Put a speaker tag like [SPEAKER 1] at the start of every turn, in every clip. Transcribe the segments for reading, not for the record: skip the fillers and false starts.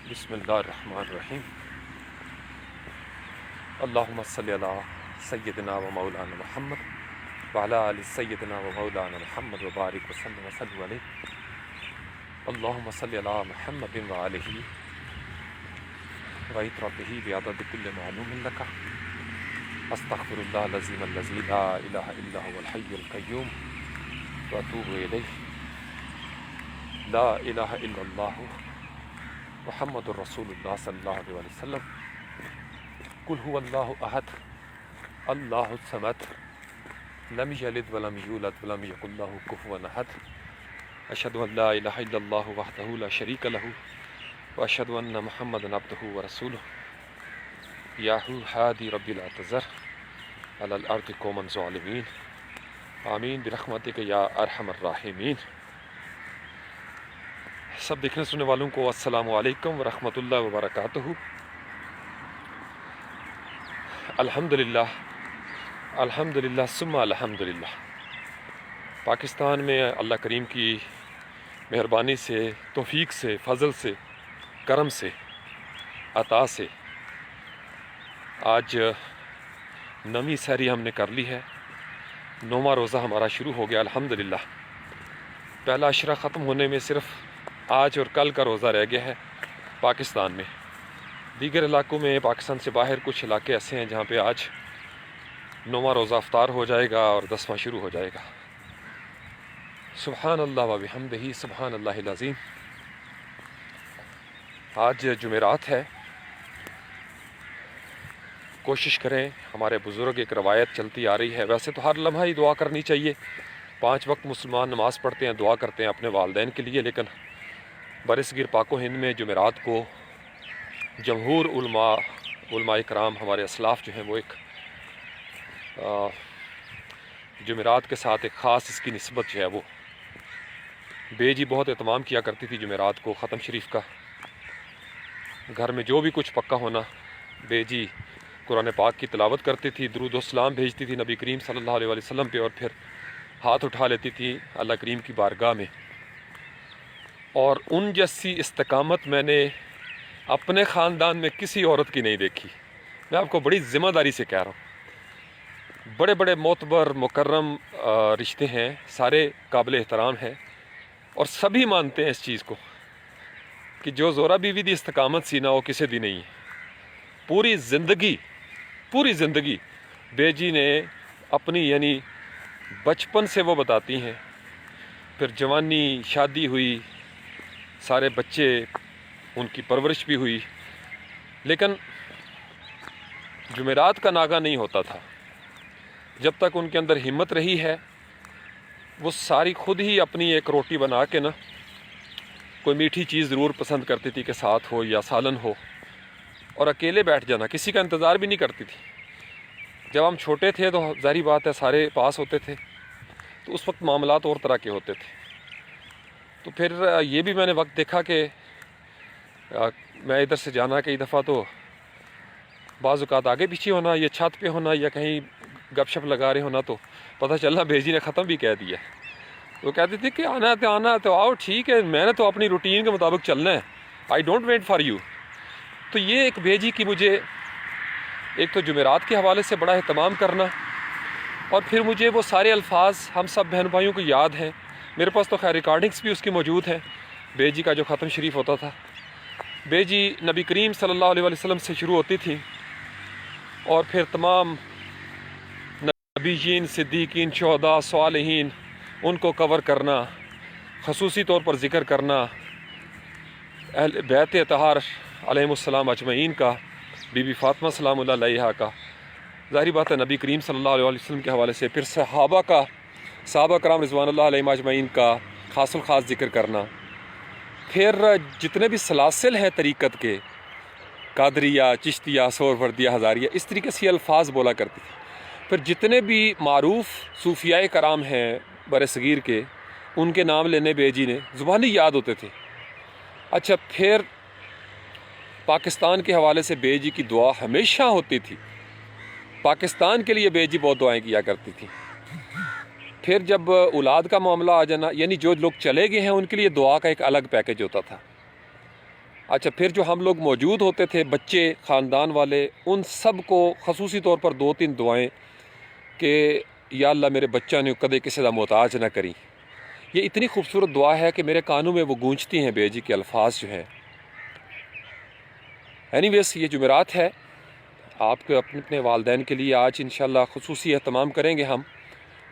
[SPEAKER 1] بسم اللہ الرحمن الرحیم اللہم صلی علی سیدنا و مولانا محمد وعلی آل سیدنا و مولانا محمد وبارک وسلم وسلم علیہ اللہم صلی علی محمد و آلہ وعطرتہ بعدد کل معلوم لک استغفر اللہ العظیم الذی لا الہ الا هو الحی القیوم واتوب الیہ لا الہ الا اللہ محمد الرسول اللہ صلی اللہ علیہ وسلم قل هو اللہ احد اللہ الصمد لم یلد ولم یولد ولم یکن له کفوا احد اشہد ان لا الہ الا اللہ وحدہ لا شریک لہ واشہد ان محمدا عبدہ ورسولہ یا ہادی رب لا تذر علی الارض قوما ظالمین آمین برحمتک یا ارحم الراحمین۔ سب دیکھنے سننے والوں کو السلام علیکم ورحمۃ اللہ وبرکاتہ۔ الحمدللہ ثم الحمدللہ، پاکستان میں اللہ کریم کی مہربانی سے، توفیق سے، فضل سے، کرم سے، عطا سے آج نویں سحری ہم نے کر لی ہے۔ نوواں روزہ ہمارا شروع ہو گیا الحمدللہ۔ پہلا عشرہ ختم ہونے میں صرف آج اور کل کا روزہ رہ گیا ہے پاکستان میں۔ دیگر علاقوں میں پاکستان سے باہر کچھ علاقے ایسے ہیں جہاں پہ آج نوواں روزہ افطار ہو جائے گا اور 10واں شروع ہو جائے گا۔ سبحان اللہ و بحمدہ سبحان اللہ العظیم۔ آج جمعرات ہے، کوشش کریں، ہمارے بزرگ ایک روایت چلتی آ رہی ہے، ویسے تو ہر لمحہ ہی دعا کرنی چاہیے، 5 وقت مسلمان نماز پڑھتے ہیں، دعا کرتے ہیں اپنے والدین کے لیے، لیکن برصغیر پاک و ہند میں جمعرات کو جمہور علماء کرام، ہمارے اسلاف جو ہیں، وہ ایک جمعرات کے ساتھ ایک خاص اس کی نسبت جو ہے وہ بے جی بہت اہتمام کیا کرتی تھی جمعرات کو، ختم شریف کا، گھر میں جو بھی کچھ پکا ہونا بے جی قرآن پاک کی تلاوت کرتی تھی، درود و سلام بھیجتی تھی نبی کریم صلی اللہ علیہ وسلم پہ، اور پھر ہاتھ اٹھا لیتی تھی اللہ کریم کی بارگاہ میں۔ اور ان جیسی استقامت میں نے اپنے خاندان میں کسی عورت کی نہیں دیکھی۔ میں آپ کو بڑی ذمہ داری سے کہہ رہا ہوں، بڑے بڑے معتبر مکرم رشتے ہیں، سارے قابل احترام ہیں، اور سبھی مانتے ہیں اس چیز کو کہ جو زورا بیوی دی استقامت سی نہ وہ کسی دی نہیں ہے۔ پوری زندگی بے جی نے اپنی، یعنی بچپن سے وہ بتاتی ہیں، پھر جوانی، شادی ہوئی، سارے بچے، ان کی پرورش بھی ہوئی، لیکن جمعرات کا ناگہ نہیں ہوتا تھا۔ جب تک ان کے اندر ہمت رہی ہے، وہ ساری خود ہی اپنی ایک روٹی بنا کے نا، کوئی میٹھی چیز ضرور پسند کرتی تھی کہ ساتھ ہو یا سالن ہو، اور اکیلے بیٹھ جانا، کسی کا انتظار بھی نہیں کرتی تھی۔ جب ہم چھوٹے تھے تو ظاہری بات ہے سارے پاس ہوتے تھے، تو اس وقت معاملات اور طرح کے ہوتے تھے۔ تو پھر یہ بھی میں نے وقت دیکھا کہ میں ادھر سے جانا کئی دفعہ تو بعض اوقات آگے پیچھے ہونا، یا چھت پہ ہونا، یا کہیں گپ شپ لگا رہے ہونا، تو پتہ چلنا بیجی نے ختم بھی کہہ دیا۔ وہ کہتی تھی کہ آنا ہے تو آؤ، ٹھیک ہے، میں نے تو اپنی روٹین کے مطابق چلنا ہے، I don't wait for you. تو یہ ایک بیجی کی مجھے ایک تو جمعرات کے حوالے سے بڑا اہتمام کرنا، اور پھر مجھے وہ سارے الفاظ ہم سب بہن بھائیوں کو یاد ہیں، میرے پاس تو خیر ریکارڈنگز بھی اس کی موجود ہیں، بے جی کا جو ختم شریف ہوتا تھا۔ بے جی نبی کریم صلی اللہ علیہ وسلم سے شروع ہوتی تھی، اور پھر تمام نبیین، صدیقین، شہداء، صالحین، ان کو کور کرنا، خصوصی طور پر ذکر کرنا اہل بیت اطہار علیہم السلام اجمعین کا، بی بی فاطمہ سلام اللہ علیہا کا، ظاہری بات ہے نبی کریم صلی اللہ علیہ وسلم کے حوالے سے، پھر صحابہ کرام رضوان اللہ علیہم اجمعین کا خاص الخاص ذکر کرنا، پھر جتنے بھی سلاسل ہیں طریقت کے، قادریہ، چشتیہ، سہروردیہ، ہزاریہ، اس طریقے سے الفاظ بولا کرتی تھی۔ پھر جتنے بھی معروف صوفیاء کرام ہیں بر صغیر کے، ان کے نام لینے بے جی نے زبانی یاد ہوتے تھے۔ اچھا، پھر پاکستان کے حوالے سے بے جی کی دعا ہمیشہ ہوتی تھی، پاکستان کے لیے بے جی بہت دعائیں کیا کرتی تھی۔ پھر جب اولاد کا معاملہ آ جانا، یعنی جو لوگ چلے گئے ہیں ان کے لیے دعا کا ایک الگ پیکج ہوتا تھا۔ اچھا، پھر جو ہم لوگ موجود ہوتے تھے بچے خاندان والے، ان سب کو خصوصی طور پر 2-3 دعائیں کہ یا اللہ میرے بچہ نے کدے کسی دا محتاج نہ کری. یہ اتنی خوبصورت دعا ہے کہ میرے کانوں میں وہ گونجتی ہیں بے جی کے الفاظ جو ہیں. اینی ویز یہ جمعرات ہے، آپ کے اپنے اپنے والدین کے لیے آج انشاءاللہ خصوصی اہتمام کریں گے. ہم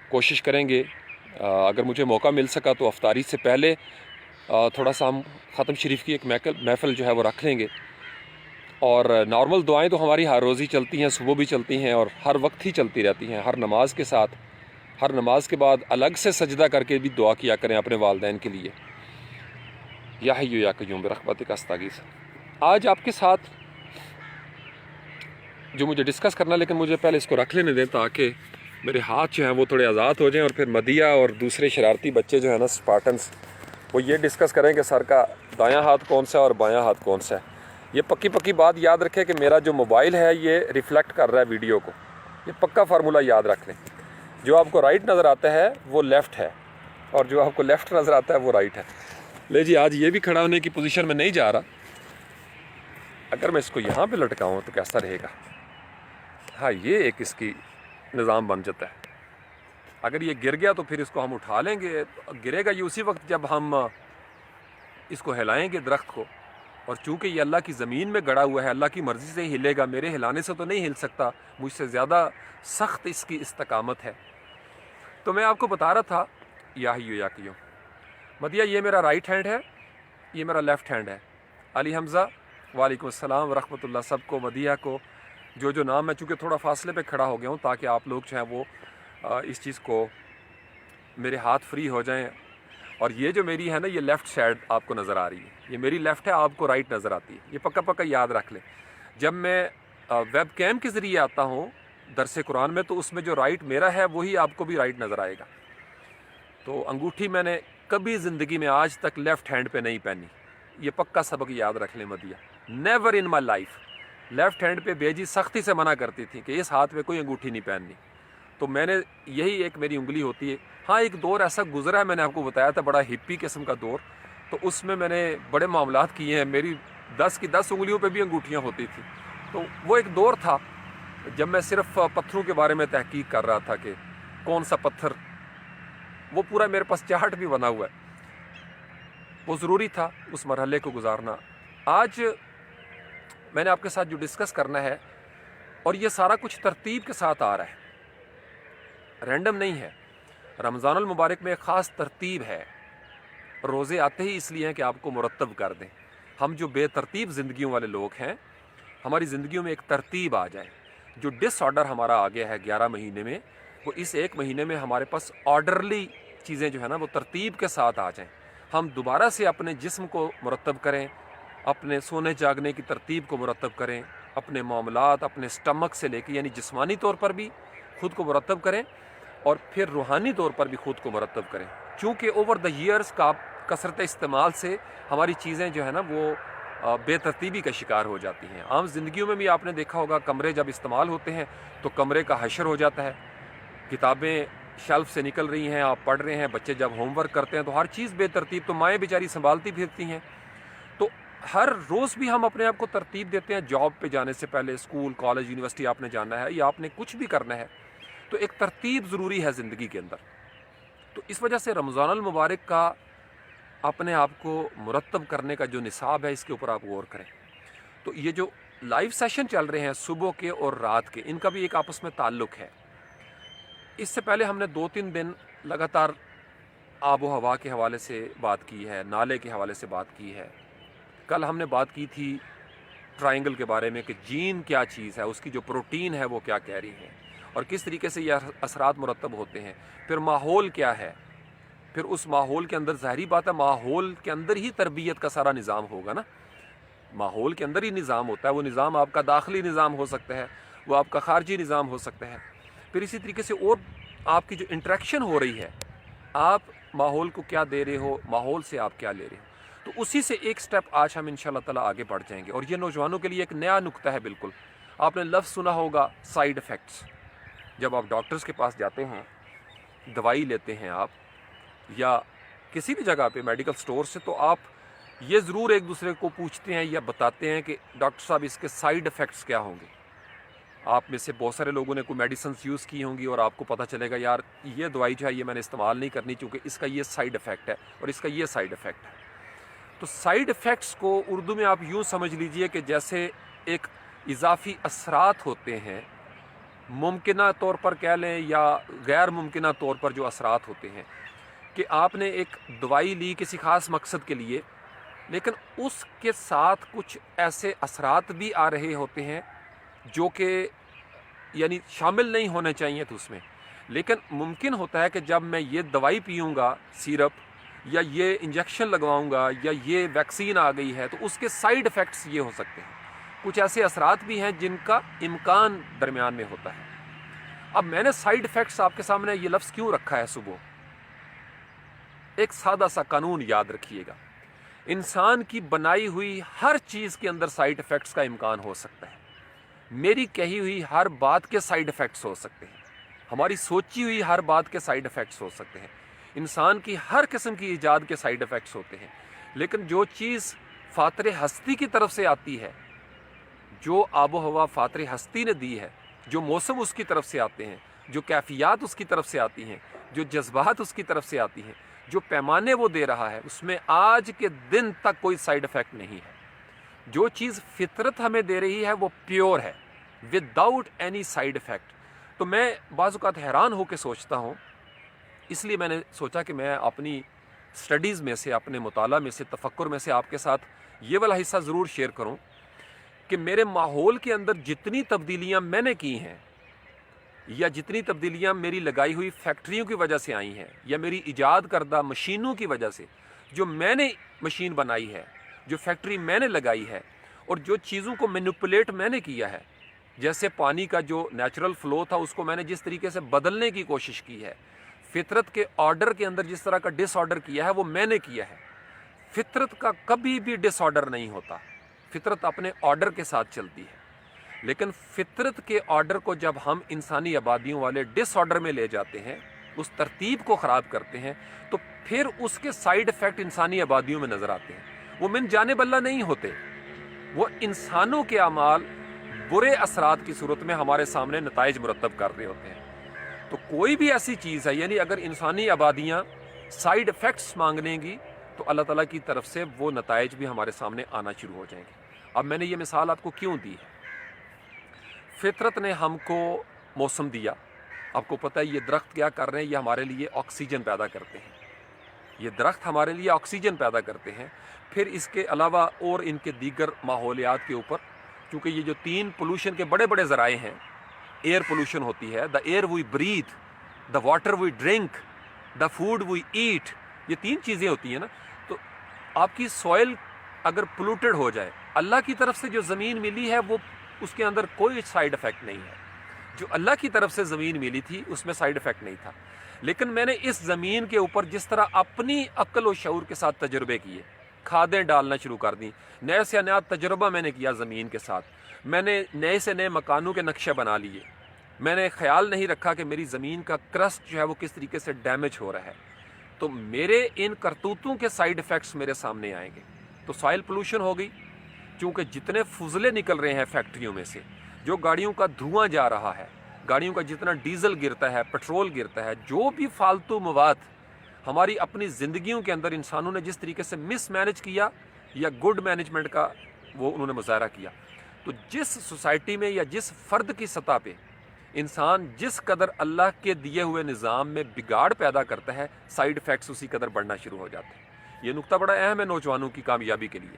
[SPEAKER 1] کوشش کریں گے اگر مجھے موقع مل سکا تو افطاری سے پہلے تھوڑا سا ہم ختم شریف کی ایک محفل جو ہے وہ رکھ لیں گے. اور نارمل دعائیں تو ہماری ہر روز ہی چلتی ہیں، صبح بھی چلتی ہیں اور ہر وقت ہی چلتی رہتی ہیں. ہر نماز کے ساتھ، ہر نماز کے بعد الگ سے سجدہ کر کے بھی دعا کیا کریں اپنے والدین کے لیے. یا حی یا قیوم برحمتک استغیث. آج آپ کے ساتھ جو مجھے ڈسکس کرنا، لیکن مجھے پہلے اس کو رکھ لینے دیں تاکہ میرے ہاتھ جو ہیں وہ تھوڑے آزاد ہو جائیں، اور پھر مدیہ اور دوسرے شرارتی بچے جو ہیں نا اسپارٹنس، وہ یہ ڈسکس کریں کہ سر کا دایاں ہاتھ کون سا ہے اور بایاں ہاتھ کون سا ہے. یہ پکی بات یاد رکھیں کہ میرا جو موبائل ہے یہ ریفلیکٹ کر رہا ہے ویڈیو کو. یہ پکا فارمولہ یاد رکھ لیں. جو آپ کو رائٹ نظر آتا ہے وہ لیفٹ ہے، اور جو آپ کو لیفٹ نظر آتا ہے وہ رائٹ ہے. لے جی، آج یہ بھی کھڑا ہونے کی پوزیشن میں نہیں جا رہا. اگر میں اس کو یہاں پہ لٹکاؤں تو کیسا رہے گا؟ ہاں، یہ ایک اس کی نظام بن جاتا ہے. اگر یہ گر گیا تو پھر اس کو ہم اٹھا لیں گے. گرے گا یہ اسی وقت جب ہم اس کو ہلائیں گے درخت کو. اور چونکہ یہ اللہ کی زمین میں گڑا ہوا ہے، اللہ کی مرضی سے ہی ہلے گا، میرے ہلانے سے تو نہیں ہل سکتا. مجھ سے زیادہ سخت اس کی استقامت ہے. تو میں آپ کو بتا رہا تھا یا حی یا قیوم. مدیہ یہ میرا رائٹ ہینڈ ہے، یہ میرا لیفٹ ہینڈ ہے. علی حمزہ وعلیکم السلام ورحمۃ اللہ. سب کو، مدیہ کو، جو نام میں چونکہ تھوڑا فاصلے پہ کھڑا ہو گیا ہوں تاکہ آپ لوگ جو ہیں وہ اس چیز کو میرے ہاتھ فری ہو جائیں. اور یہ جو میری ہے نا، یہ لیفٹ سائڈ آپ کو نظر آ رہی ہے، یہ میری لیفٹ ہے، آپ کو رائٹ نظر آتی ہے. یہ پکا یاد رکھ لیں. جب میں ویب کیم کے ذریعے آتا ہوں درس قرآن میں تو اس میں جو رائٹ میرا ہے وہی آپ کو بھی رائٹ نظر آئے گا. تو انگوٹھی میں نے کبھی زندگی میں آج تک لیفٹ ہینڈ پہ نہیں پہنی. یہ پکا سبق یاد رکھ لیں مدیہ. Never in my life. Left hand پہ بیجی سختی سے منع کرتی تھی کہ اس ہاتھ میں کوئی انگوٹھی نہیں پہننی. تو میں نے یہی ایک میری انگلی ہوتی ہے. ہاں، ایک دور ایسا گزرا ہے، میں نے آپ کو بتایا تھا، بڑا ہپی قسم کا دور. تو اس میں نے بڑے معاملات کیے ہیں. میری 10 کی 10 انگلیوں پہ بھی انگوٹھیاں ہوتی تھیں. تو وہ ایک دور تھا جب میں صرف پتھروں کے بارے میں تحقیق کر رہا تھا کہ کون سا پتھر. وہ پورا میرے پاس چارٹ بھی بنا ہوا ہے. وہ ضروری تھا اس مرحلے کو گزارنا. آج میں نے آپ کے ساتھ جو ڈسکس کرنا ہے، اور یہ سارا کچھ ترتیب کے ساتھ آ رہا ہے، رینڈم نہیں ہے. رمضان المبارک میں ایک خاص ترتیب ہے. روزے آتے ہی اس لیے ہیں کہ آپ کو مرتب کر دیں. ہم جو بے ترتیب زندگیوں والے لوگ ہیں، ہماری زندگیوں میں ایک ترتیب آ جائے. جو ڈس آرڈر ہمارا آ گیا ہے 11 مہینے میں، وہ اس ایک مہینے میں ہمارے پاس آرڈرلی چیزیں جو ہے نا وہ ترتیب کے ساتھ آ جائیں. ہم دوبارہ سے اپنے جسم کو مرتب کریں، اپنے سونے جاگنے کی ترتیب کو مرتب کریں، اپنے معاملات اپنے سٹمک سے لے کے یعنی جسمانی طور پر بھی خود کو مرتب کریں، اور پھر روحانی طور پر بھی خود کو مرتب کریں. چونکہ اوور دا ایئرز کا کثرت استعمال سے ہماری چیزیں جو ہے نا وہ بے ترتیبی کا شکار ہو جاتی ہیں. عام زندگیوں میں بھی آپ نے دیکھا ہوگا، کمرے جب استعمال ہوتے ہیں تو کمرے کا حشر ہو جاتا ہے. کتابیں شیلف سے نکل رہی ہیں، آپ پڑھ رہے ہیں. بچے جب ہوم ورک کرتے ہیں تو ہر چیز بے ترتیب. تو مائیں بیچاری سنبھالتی پھرتی ہیں. تو ہر روز بھی ہم اپنے آپ کو ترتیب دیتے ہیں. جاب پہ جانے سے پہلے، اسکول کالج یونیورسٹی آپ نے جانا ہے یا آپ نے کچھ بھی کرنا ہے، تو ایک ترتیب ضروری ہے زندگی کے اندر. تو اس وجہ سے رمضان المبارک کا اپنے آپ کو مرتب کرنے کا جو نصاب ہے، اس کے اوپر آپ غور کریں. تو یہ جو لائیو سیشن چل رہے ہیں صبح کے اور رات کے، ان کا بھی ایک آپس میں تعلق ہے. اس سے پہلے ہم نے 2-3 دن لگاتار آب و ہوا کے حوالے سے بات کی ہے، نالے کے حوالے سے بات کی ہے. کل ہم نے بات کی تھی ٹرائنگل کے بارے میں کہ جین کیا چیز ہے، اس کی جو پروٹین ہے وہ کیا کہہ رہی ہے، اور کس طریقے سے یہ اثرات مرتب ہوتے ہیں. پھر ماحول کیا ہے، پھر اس ماحول کے اندر ظاہری بات ہے ماحول کے اندر ہی تربیت کا سارا نظام ہوگا نا. ماحول کے اندر ہی نظام ہوتا ہے. وہ نظام آپ کا داخلی نظام ہو سکتا ہے، وہ آپ کا خارجی نظام ہو سکتا ہے. پھر اسی طریقے سے اور آپ کی جو انٹریکشن ہو رہی ہے، آپ ماحول کو کیا دے رہے ہو، ماحول سے آپ کیا لے رہے ہو. تو اسی سے ایک سٹیپ آج ہم انشاءاللہ تعالی آگے بڑھ جائیں گے. اور یہ نوجوانوں کے لیے ایک نیا نکتہ ہے. بالکل آپ نے لفظ سنا ہوگا سائیڈ افیکٹس. جب آپ ڈاکٹرز کے پاس جاتے ہیں، دوائی لیتے ہیں آپ، یا کسی بھی جگہ پہ میڈیکل سٹور سے، تو آپ یہ ضرور ایک دوسرے کو پوچھتے ہیں یا بتاتے ہیں کہ ڈاکٹر صاحب اس کے سائیڈ ایفیکٹس کیا ہوں گے. آپ میں سے بہت سارے لوگوں نے کوئی میڈیسنس یوز کی ہوں گی اور آپ کو پتہ چلے گا یار یہ دوائی جو ہے یہ میں نے استعمال نہیں کرنی کیونکہ اس کا یہ سائیڈ ایفیکٹ ہے اور اس کا یہ سائیڈ ایفیکٹ ہے. تو سائیڈ ایفیکٹس کو اردو میں آپ یوں سمجھ لیجئے کہ جیسے ایک اضافی اثرات ہوتے ہیں، ممکنہ طور پر کہہ لیں یا غیر ممکنہ طور پر جو اثرات ہوتے ہیں، کہ آپ نے ایک دوائی لی کسی خاص مقصد کے لیے، لیکن اس کے ساتھ کچھ ایسے اثرات بھی آ رہے ہوتے ہیں جو کہ یعنی شامل نہیں ہونے چاہیے تھے اس میں. لیکن ممکن ہوتا ہے کہ جب میں یہ دوائی پیوں گا سیرپ یا یہ انجیکشن لگواؤں گا یا یہ ویکسین آ گئی ہے تو اس کے سائیڈ ایفیکٹس یہ ہو سکتے ہیں. کچھ ایسے اثرات بھی ہیں جن کا امکان درمیان میں ہوتا ہے. اب میں نے سائیڈ ایفیکٹس آپ کے سامنے یہ لفظ کیوں رکھا ہے صبح؟ ایک سادہ سا قانون یاد رکھیے گا، انسان کی بنائی ہوئی ہر چیز کے اندر سائیڈ ایفیکٹس کا امکان ہو سکتا ہے. میری کہی ہوئی ہر بات کے سائیڈ ایفیکٹس ہو سکتے ہیں، ہماری سوچی ہوئی ہر بات کے سائیڈ ایفیکٹس ہو سکتے ہیں، انسان کی ہر قسم کی ایجاد کے سائیڈ ایفیکٹس ہوتے ہیں. لیکن جو چیز فاطر ہستی کی طرف سے آتی ہے، جو آب و ہوا فاطر ہستی نے دی ہے، جو موسم اس کی طرف سے آتے ہیں، جو کیفیات اس کی طرف سے آتی ہیں، جو جذبات اس کی طرف سے آتی ہیں، جو پیمانے وہ دے رہا ہے، اس میں آج کے دن تک کوئی سائیڈ ایفیکٹ نہیں ہے. جو چیز فطرت ہمیں دے رہی ہے وہ پیور ہے، وداؤٹ اینی سائیڈ ایفیکٹ. تو میں بعض اوقات حیران ہو کے سوچتا ہوں، اس لیے میں نے سوچا کہ میں اپنی سٹڈیز میں سے، اپنے مطالعہ میں سے، تفکر میں سے آپ کے ساتھ یہ والا حصہ ضرور شیئر کروں کہ میرے ماحول کے اندر جتنی تبدیلیاں میں نے کی ہیں یا جتنی تبدیلیاں میری لگائی ہوئی فیکٹریوں کی وجہ سے آئی ہیں یا میری ایجاد کردہ مشینوں کی وجہ سے، جو میں نے مشین بنائی ہے، جو فیکٹری میں نے لگائی ہے اور جو چیزوں کو مینپولیٹ میں نے کیا ہے، جیسے پانی کا جو نیچرل فلو تھا اس کو میں نے جس طریقے سے بدلنے کی کوشش کی ہے، فطرت کے آرڈر کے اندر جس طرح کا ڈس آرڈر کیا ہے وہ میں نے کیا ہے. فطرت کا کبھی بھی ڈس آرڈر نہیں ہوتا، فطرت اپنے آرڈر کے ساتھ چلتی ہے. لیکن فطرت کے آرڈر کو جب ہم انسانی آبادیوں والے ڈس آرڈر میں لے جاتے ہیں، اس ترتیب کو خراب کرتے ہیں، تو پھر اس کے سائیڈ ایفیکٹ انسانی آبادیوں میں نظر آتے ہیں. وہ من جانب اللہ نہیں ہوتے، وہ انسانوں کے اعمال برے اثرات کی صورت میں ہمارے سامنے نتائج مرتب کر رہے ہوتے ہیں. تو کوئی بھی ایسی چیز ہے، یعنی اگر انسانی آبادیاں سائیڈ ایفیکٹس مانگنے گی تو اللہ تعالیٰ کی طرف سے وہ نتائج بھی ہمارے سامنے آنا شروع ہو جائیں گے. اب میں نے یہ مثال آپ کو کیوں دی ہے؟ فطرت نے ہم کو موسم دیا. آپ کو پتہ ہے یہ درخت کیا کر رہے ہیں؟ یہ ہمارے لیے آکسیجن پیدا کرتے ہیں. یہ درخت ہمارے لیے آکسیجن پیدا کرتے ہیں. پھر اس کے علاوہ اور ان کے دیگر ماحولیات کے اوپر، کیونکہ یہ جو 3 پولوشن کے بڑے بڑے ذرائع ہیں، ایئر پولوشن ہوتی ہے، the air we breathe, the water we drink, the food we eat, یہ 3 چیزیں ہوتی ہیں نا. تو آپ کی سوئل اگر پولوٹڈ ہو جائے، اللہ کی طرف سے جو زمین ملی ہے وہ اس کے اندر کوئی سائیڈ ایفیکٹ نہیں ہے. جو اللہ کی طرف سے زمین ملی تھی اس میں سائیڈ ایفیکٹ نہیں تھا. لیکن میں نے اس زمین کے اوپر جس طرح اپنی عقل و شعور کے ساتھ تجربے کیے، کھادیں ڈالنا شروع کر دیں، نئے سے نیا تجربہ میں نے کیا زمین کے ساتھ، میں نے نئے سے نئے مکانوں کے نقشے بنا لیے، میں نے خیال نہیں رکھا کہ میری زمین کا کرسٹ جو ہے وہ کس طریقے سے ڈیمیج ہو رہا ہے. تو میرے ان کرتوتوں کے سائیڈ ایفیکٹس میرے سامنے آئیں گے. تو سوائل پولوشن ہو گئی، چونکہ جتنے فضلے نکل رہے ہیں فیکٹریوں میں سے، جو گاڑیوں کا دھواں جا رہا ہے، گاڑیوں کا جتنا ڈیزل گرتا ہے، پیٹرول گرتا ہے، جو بھی فالتو مواد ہماری اپنی زندگیوں کے اندر انسانوں نے جس طریقے سے مس مینج کیا یا گڈ مینجمنٹ کا وہ انہوں نے مظاہرہ کیا. تو جس سوسائٹی میں یا جس فرد کی سطح پہ انسان جس قدر اللہ کے دیے ہوئے نظام میں بگاڑ پیدا کرتا ہے، سائیڈ ایفیکٹس اسی قدر بڑھنا شروع ہو جاتے ہیں. یہ نقطہ بڑا اہم ہے نوجوانوں کی کامیابی کے لیے.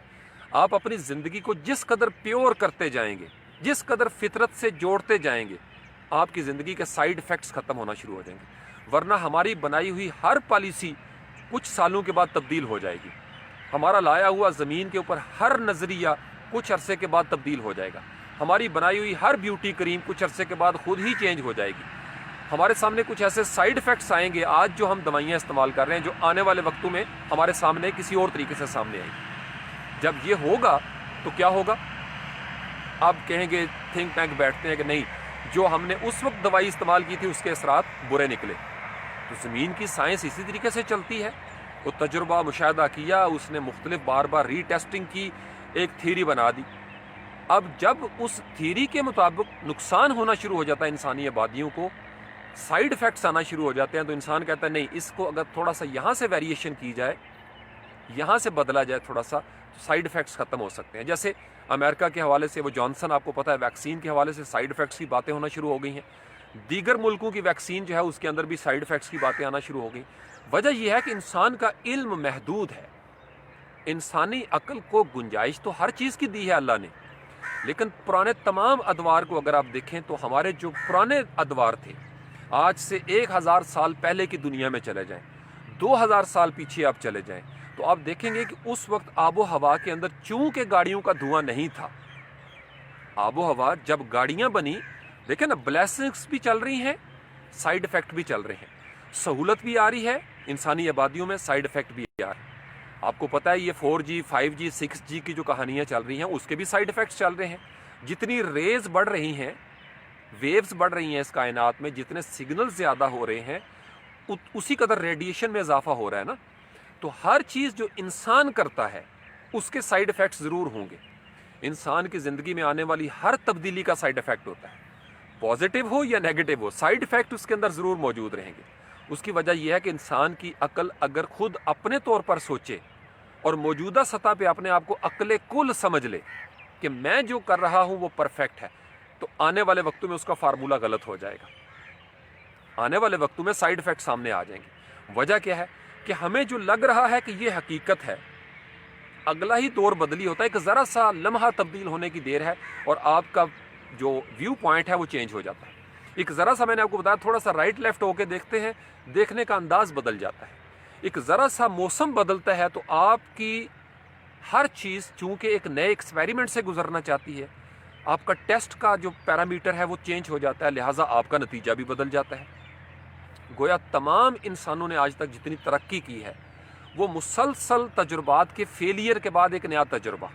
[SPEAKER 1] آپ اپنی زندگی کو جس قدر پیور کرتے جائیں گے، جس قدر فطرت سے جوڑتے جائیں گے، آپ کی زندگی کے سائیڈ ایفیکٹس ختم ہونا شروع ہو جائیں گے. ورنہ ہماری بنائی ہوئی ہر پالیسی کچھ سالوں کے بعد تبدیل ہو جائے گی. ہمارا لایا ہوا زمین کے اوپر ہر نظریہ کچھ عرصے کے بعد تبدیل ہو جائے گا. ہماری بنائی ہوئی ہر بیوٹی کریم کچھ عرصے کے بعد خود ہی چینج ہو جائے گی. ہمارے سامنے کچھ ایسے سائیڈ ایفیکٹس آئیں گے آج جو ہم دوائیاں استعمال کر رہے ہیں، جو آنے والے وقتوں میں ہمارے سامنے کسی اور طریقے سے سامنے آئیں گے. جب یہ ہوگا تو کیا ہوگا؟ آپ کہیں گے تھنک ٹینک بیٹھتے ہیں کہ نہیں، جو ہم نے اس وقت دوائی استعمال کی تھی اس کے اثرات برے نکلے. تو زمین کی سائنس اسی طریقے سے چلتی ہے. وہ تجربہ مشاہدہ کیا، اس نے مختلف بار بار ری ٹیسٹنگ کی، ایک تھیری بنا دی۔ اب جب اس تھیری کے مطابق نقصان ہونا شروع ہو جاتا ہے انسانی آبادیوں کو، سائیڈ افیکٹس آنا شروع ہو جاتے ہیں، تو انسان کہتا ہے نہیں، اس کو اگر تھوڑا سا یہاں سے ویریشن کی جائے، یہاں سے بدلا جائے تھوڑا سا، تو سائیڈ افیکٹس ختم ہو سکتے ہیں۔ جیسے امریکہ کے حوالے سے وہ جانسن، آپ کو پتہ ہے ویکسین کے حوالے سے سائیڈ افیکٹس کی باتیں ہونا شروع ہو گئی ہیں۔ دیگر ملکوں کی ویکسین جو ہے اس کے اندر بھی سائیڈ افیکٹس کی باتیں آنا شروع ہو گئی۔ وجہ یہ ہے کہ انسان کا علم محدود ہے۔ انسانی عقل کو گنجائش تو ہر چیز کی دی ہے اللہ نے، لیکن پرانے تمام ادوار کو اگر آپ دیکھیں تو ہمارے جو پرانے ادوار تھے، آج سے 1000 سال پہلے کی دنیا میں چلے جائیں، 2000 سال پیچھے آپ چلے جائیں، تو آپ دیکھیں گے کہ اس وقت آب و ہوا کے اندر چونکہ گاڑیوں کا دھواں نہیں تھا، آب و ہوا جب گاڑیاں بنی، دیکھیں نا، بلیسنگز بھی چل رہی ہیں، سائیڈ افیکٹ بھی چل رہے ہیں، سہولت بھی آ رہی ہے انسانی آبادیوں میں، سائیڈ افیکٹ بھی آ رہے ہیں۔ آپ کو پتہ ہے یہ 4G 5G 6G کی جو کہانیاں چل رہی ہیں اس کے بھی سائیڈ افیکٹس چل رہے ہیں۔ جتنی ریز بڑھ رہی ہیں، ویوز بڑھ رہی ہیں اس کائنات میں، جتنے سگنل زیادہ ہو رہے ہیں، اسی قدر ریڈیشن میں اضافہ ہو رہا ہے نا۔ تو ہر چیز جو انسان کرتا ہے اس کے سائیڈ افیکٹس ضرور ہوں گے۔ انسان کی زندگی میں آنے والی ہر تبدیلی کا سائیڈ افیکٹ ہوتا ہے، پازیٹیو ہو یا نیگیٹو ہو، سائیڈ افیکٹ اس کے اندر ضرور موجود رہیں گے۔ اس کی وجہ یہ ہے کہ انسان کی عقل اگر خود اپنے طور پر سوچے اور موجودہ سطح پہ اپنے آپ کو عقل کل سمجھ لے کہ میں جو کر رہا ہوں وہ پرفیکٹ ہے، تو آنے والے وقتوں میں اس کا فارمولہ غلط ہو جائے گا، آنے والے وقتوں میں سائیڈ افیکٹ سامنے آ جائیں گے۔ وجہ کیا ہے کہ ہمیں جو لگ رہا ہے کہ یہ حقیقت ہے، اگلا ہی دور بدلی ہوتا ہے، ایک ذرا سا لمحہ تبدیل ہونے کی دیر ہے اور آپ کا جو ویو پوائنٹ ہے وہ چینج ہو جاتا ہے۔ ایک ذرا سا، میں نے آپ کو بتایا، تھوڑا سا رائٹ لیفٹ ہو کے دیکھتے ہیں، دیکھنے کا انداز بدل جاتا ہے۔ ایک ذرا سا موسم بدلتا ہے تو آپ کی ہر چیز چونکہ ایک نئے ایکسپیریمنٹ سے گزرنا چاہتی ہے، آپ کا ٹیسٹ کا جو پیرامیٹر ہے وہ چینج ہو جاتا ہے، لہٰذا آپ کا نتیجہ بھی بدل جاتا ہے۔ گویا تمام انسانوں نے آج تک جتنی ترقی کی ہے وہ مسلسل تجربات کے فیلئر کے بعد ایک نیا تجربہ،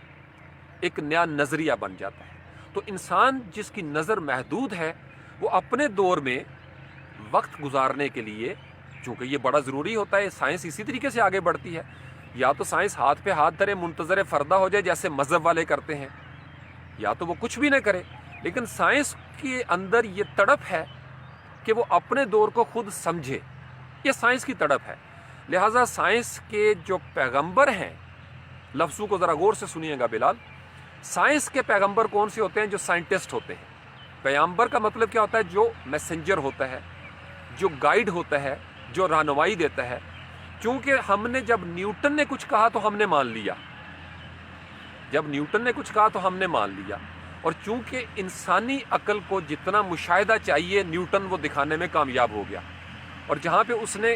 [SPEAKER 1] ایک نیا نظریہ بن جاتا ہے۔ تو انسان جس کی نظر محدود ہے وہ اپنے دور میں وقت گزارنے کے لیے، چونکہ یہ بڑا ضروری ہوتا ہے، سائنس اسی طریقے سے آگے بڑھتی ہے، یا تو سائنس ہاتھ پہ ہاتھ دھرے منتظر فردہ ہو جائے جیسے مذہب والے کرتے ہیں، یا تو وہ کچھ بھی نہ کرے، لیکن سائنس کے اندر یہ تڑپ ہے کہ وہ اپنے دور کو خود سمجھے، یہ سائنس کی تڑپ ہے۔ لہٰذا سائنس کے جو پیغمبر ہیں، لفظوں کو ذرا غور سے سنیے گا بلال، سائنس کے پیغمبر کون سے ہوتے ہیں؟ جو سائنٹسٹ ہوتے ہیں۔ پیغمبر کا مطلب کیا ہوتا ہے؟ جو میسنجر ہوتا ہے، جو گائیڈ ہوتا ہے، جو رہنمائی دیتا ہے۔ چونکہ ہم نے جب نیوٹن نے کچھ کہا تو ہم نے مان لیا، جب نیوٹن نے کچھ کہا تو ہم نے مان لیا، اور چونکہ انسانی عقل کو جتنا مشاہدہ چاہیے نیوٹن وہ دکھانے میں کامیاب ہو گیا، اور جہاں پہ اس نے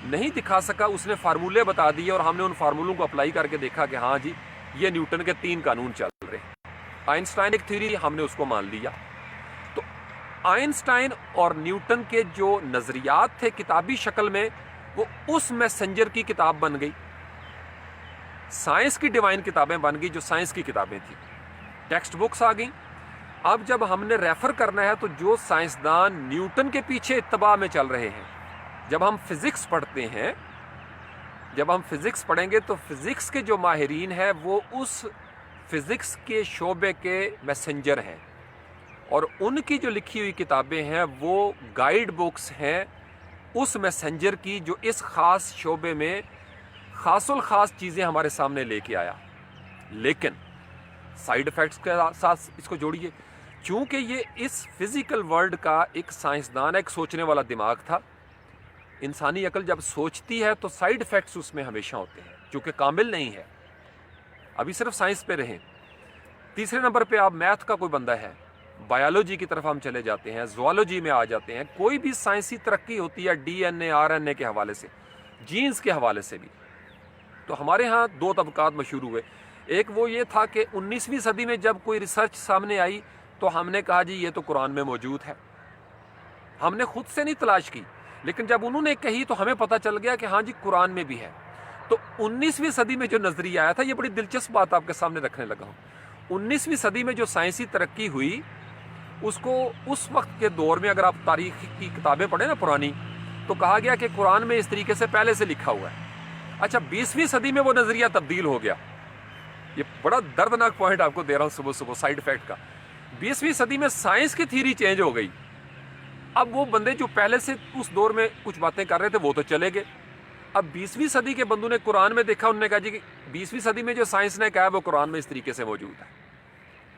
[SPEAKER 1] نہیں دکھا سکا اس نے فارمولے بتا دیے، اور ہم نے ان فارمولوں کو اپلائی کر کے دیکھا کہ ہاں جی یہ نیوٹن کے 3 قانون چل رہے ہیں۔ آئنسٹائن ایک تھیوری، ہم نے اس کو مان لیا۔ تو آئنسٹائن اور نیوٹن کے جو نظریات تھے کتابی شکل میں، وہ اس میسنجر کی کتاب بن گئی، سائنس کی ڈیوائن کتابیں بن گئی جو سائنس کی کتابیں تھیں، ٹیکسٹ بکس آ گئیں۔ اب جب ہم نے ریفر کرنا ہے تو جو سائنسدان نیوٹن کے پیچھے اتباع میں چل رہے ہیں، جب ہم فزکس پڑھتے ہیں، جب ہم فزکس پڑھیں گے تو فزکس کے جو ماہرین ہیں وہ اس فزکس کے شعبے کے میسنجر ہیں، اور ان کی جو لکھی ہوئی کتابیں ہیں وہ گائیڈ بکس ہیں اس میسنجر کی جو اس خاص شعبے میں خاص الخاص چیزیں ہمارے سامنے لے کے آیا۔ لیکن سائیڈ افیکٹس کے ساتھ اس کو جوڑیے، چونکہ یہ اس فزیکل ورلڈ کا ایک سائنسدان، ایک سوچنے والا دماغ تھا۔ انسانی عقل جب سوچتی ہے تو سائیڈ افیکٹس اس میں ہمیشہ ہوتے ہیں، چونکہ کامل نہیں ہے۔ ابھی صرف سائنس پہ رہیں۔ تیسرے نمبر پہ آپ میتھ کا کوئی بندہ ہے، بایولوجی کی طرف ہم چلے جاتے ہیں، زوالوجی میں آ جاتے ہیں، کوئی بھی سائنسی ترقی ہوتی ہے D N A R N A کے حوالے سے، جینز کے حوالے سے بھی، تو ہمارے ہاں 2 طبقات مشہور ہوئے۔ ایک وہ یہ تھا کہ 19ویں صدی میں جب کوئی ریسرچ سامنے آئی تو ہم نے کہا جی یہ تو قرآن میں موجود ہے، ہم نے خود سے نہیں تلاش کی، لیکن جب انہوں نے کہی تو ہمیں پتہ چل گیا کہ ہاں جی قرآن میں بھی ہے۔ تو 19ویں صدی میں جو نظریہ آیا تھا، یہ بڑی دلچسپ بات آپ کے سامنے رکھنے لگا ہوں۔ 19ویں صدی میں جو سائنسی ترقی ہوئی، اس کو اس وقت کے دور میں اگر آپ تاریخ کی کتابیں پڑھیں نا پرانی، تو کہا گیا کہ قرآن میں اس طریقے سے پہلے سے لکھا ہوا ہے۔ اچھا 20ویں صدی میں وہ نظریہ تبدیل ہو گیا. یہ بڑا دردناک پوائنٹ آپ کو دے رہا ہوں صبح صبح سائیڈ افیکٹ کا. 20ویں صدی میں سائنس کی تھیوری چینج ہو گئی. اب وہ بندے جو پہلے سے اس دور میں کچھ باتیں کر رہے تھے وہ تو چلے گئے. اب 20ویں صدی کے بندوں نے قرآن میں دیکھا, انہوں نے کہا جی کہ 20ویں صدی میں جو سائنس نے کہا وہ قرآن میں اس طریقے سے موجود ہے.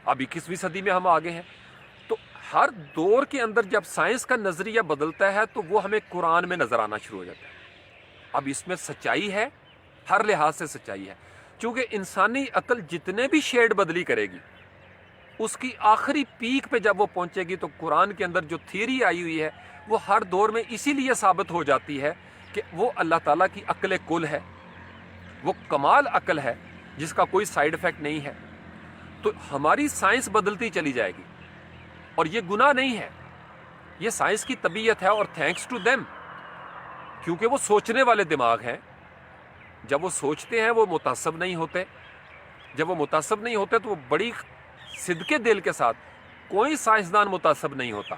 [SPEAKER 1] اب 21ویں صدی میں ہم آگے ہیں. تو ہر دور کے اندر جب سائنس کا نظریہ بدلتا ہے تو وہ ہمیں قرآن میں نظر آنا شروع ہو جاتا ہے. اب اس میں سچائی ہے, ہر لحاظ سے سچائی ہے, چونکہ انسانی عقل جتنے بھی شیڈ بدلی کرے گی اس کی آخری پیک پہ جب وہ پہنچے گی تو قرآن کے اندر جو تھیوری آئی ہوئی ہے وہ ہر دور میں اسی لیے ثابت ہو جاتی ہے کہ وہ اللہ تعالیٰ کی عقل کل ہے, وہ کمال عقل ہے جس کا کوئی سائیڈ افیکٹ نہیں ہے. تو ہماری سائنس بدلتی چلی جائے گی اور یہ گناہ نہیں ہے, یہ سائنس کی طبیعت ہے اور تھینکس ٹو دیم, کیونکہ وہ سوچنے والے دماغ ہیں. جب وہ سوچتے ہیں وہ متعصب نہیں ہوتے, جب وہ متعصب نہیں ہوتے تو وہ بڑی صدقے دل کے ساتھ, کوئی سائنسدان متعصب نہیں ہوتا.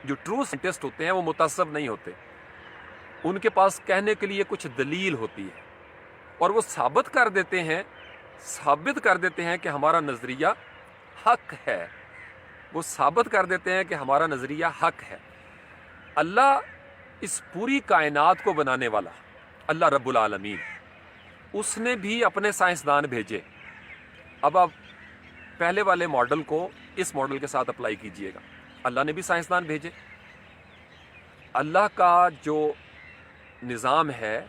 [SPEAKER 1] جو ٹرو سائنٹسٹ ہوتے ہیں وہ متعصب نہیں ہوتے, ان کے پاس کہنے کے لیے کچھ دلیل ہوتی ہے اور وہ ثابت کر دیتے ہیں کہ ہمارا نظریہ حق ہے. وہ ثابت کر دیتے ہیں کہ ہمارا نظریہ حق ہے. اللہ اس پوری کائنات کو بنانے والا اللہ رب العالمین, اس نے بھی اپنے سائنسدان بھیجے. اب آپ پہلے والے ماڈل کو اس ماڈل کے ساتھ اپلائی کیجئے گا. اللہ نے بھی سائنسدان بھیجے. اللہ کا جو نظام ہے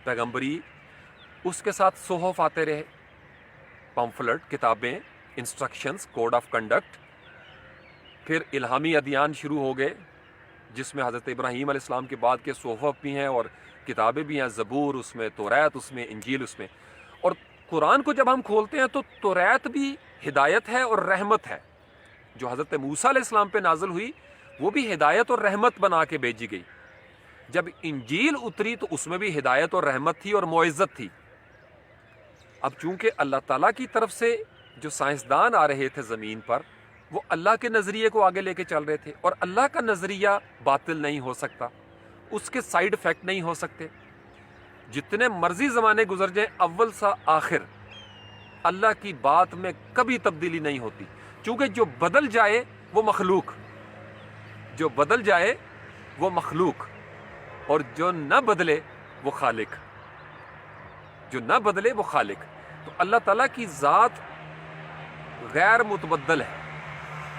[SPEAKER 1] پیغمبری, اس کے ساتھ صحف آتے رہے, پمفلٹ, کتابیں, انسٹرکشنز, کوڈ آف کنڈکٹ. پھر الہامی ادیان شروع ہو گئے جس میں حضرت ابراہیم علیہ السلام کے بعد کے صحف بھی ہیں اور کتابیں بھی ہیں, زبور اس میں, توریت اس میں, انجیل اس میں. اور قرآن کو جب ہم کھولتے ہیں تو توریت بھی ہدایت ہے اور رحمت ہے. جو حضرت موسیٰ علیہ السلام پہ نازل ہوئی وہ بھی ہدایت اور رحمت بنا کے بھیجی گئی. جب انجیل اتری تو اس میں بھی ہدایت اور رحمت تھی اور معزت تھی. اب چونکہ اللہ تعالیٰ کی طرف سے جو سائنسدان آ رہے تھے زمین پر, وہ اللہ کے نظریے کو آگے لے کے چل رہے تھے, اور اللہ کا نظریہ باطل نہیں ہو سکتا, اس کے سائیڈ افیکٹ نہیں ہو سکتے. جتنے مرضی زمانے گزر جائیں, اول سا آخر اللہ کی بات میں کبھی تبدیلی نہیں ہوتی, چونکہ جو بدل جائے وہ مخلوق, جو بدل جائے وہ مخلوق, اور جو نہ بدلے وہ خالق, جو نہ بدلے وہ خالق. تو اللہ تعالیٰ کی ذات غیر متبدل ہے,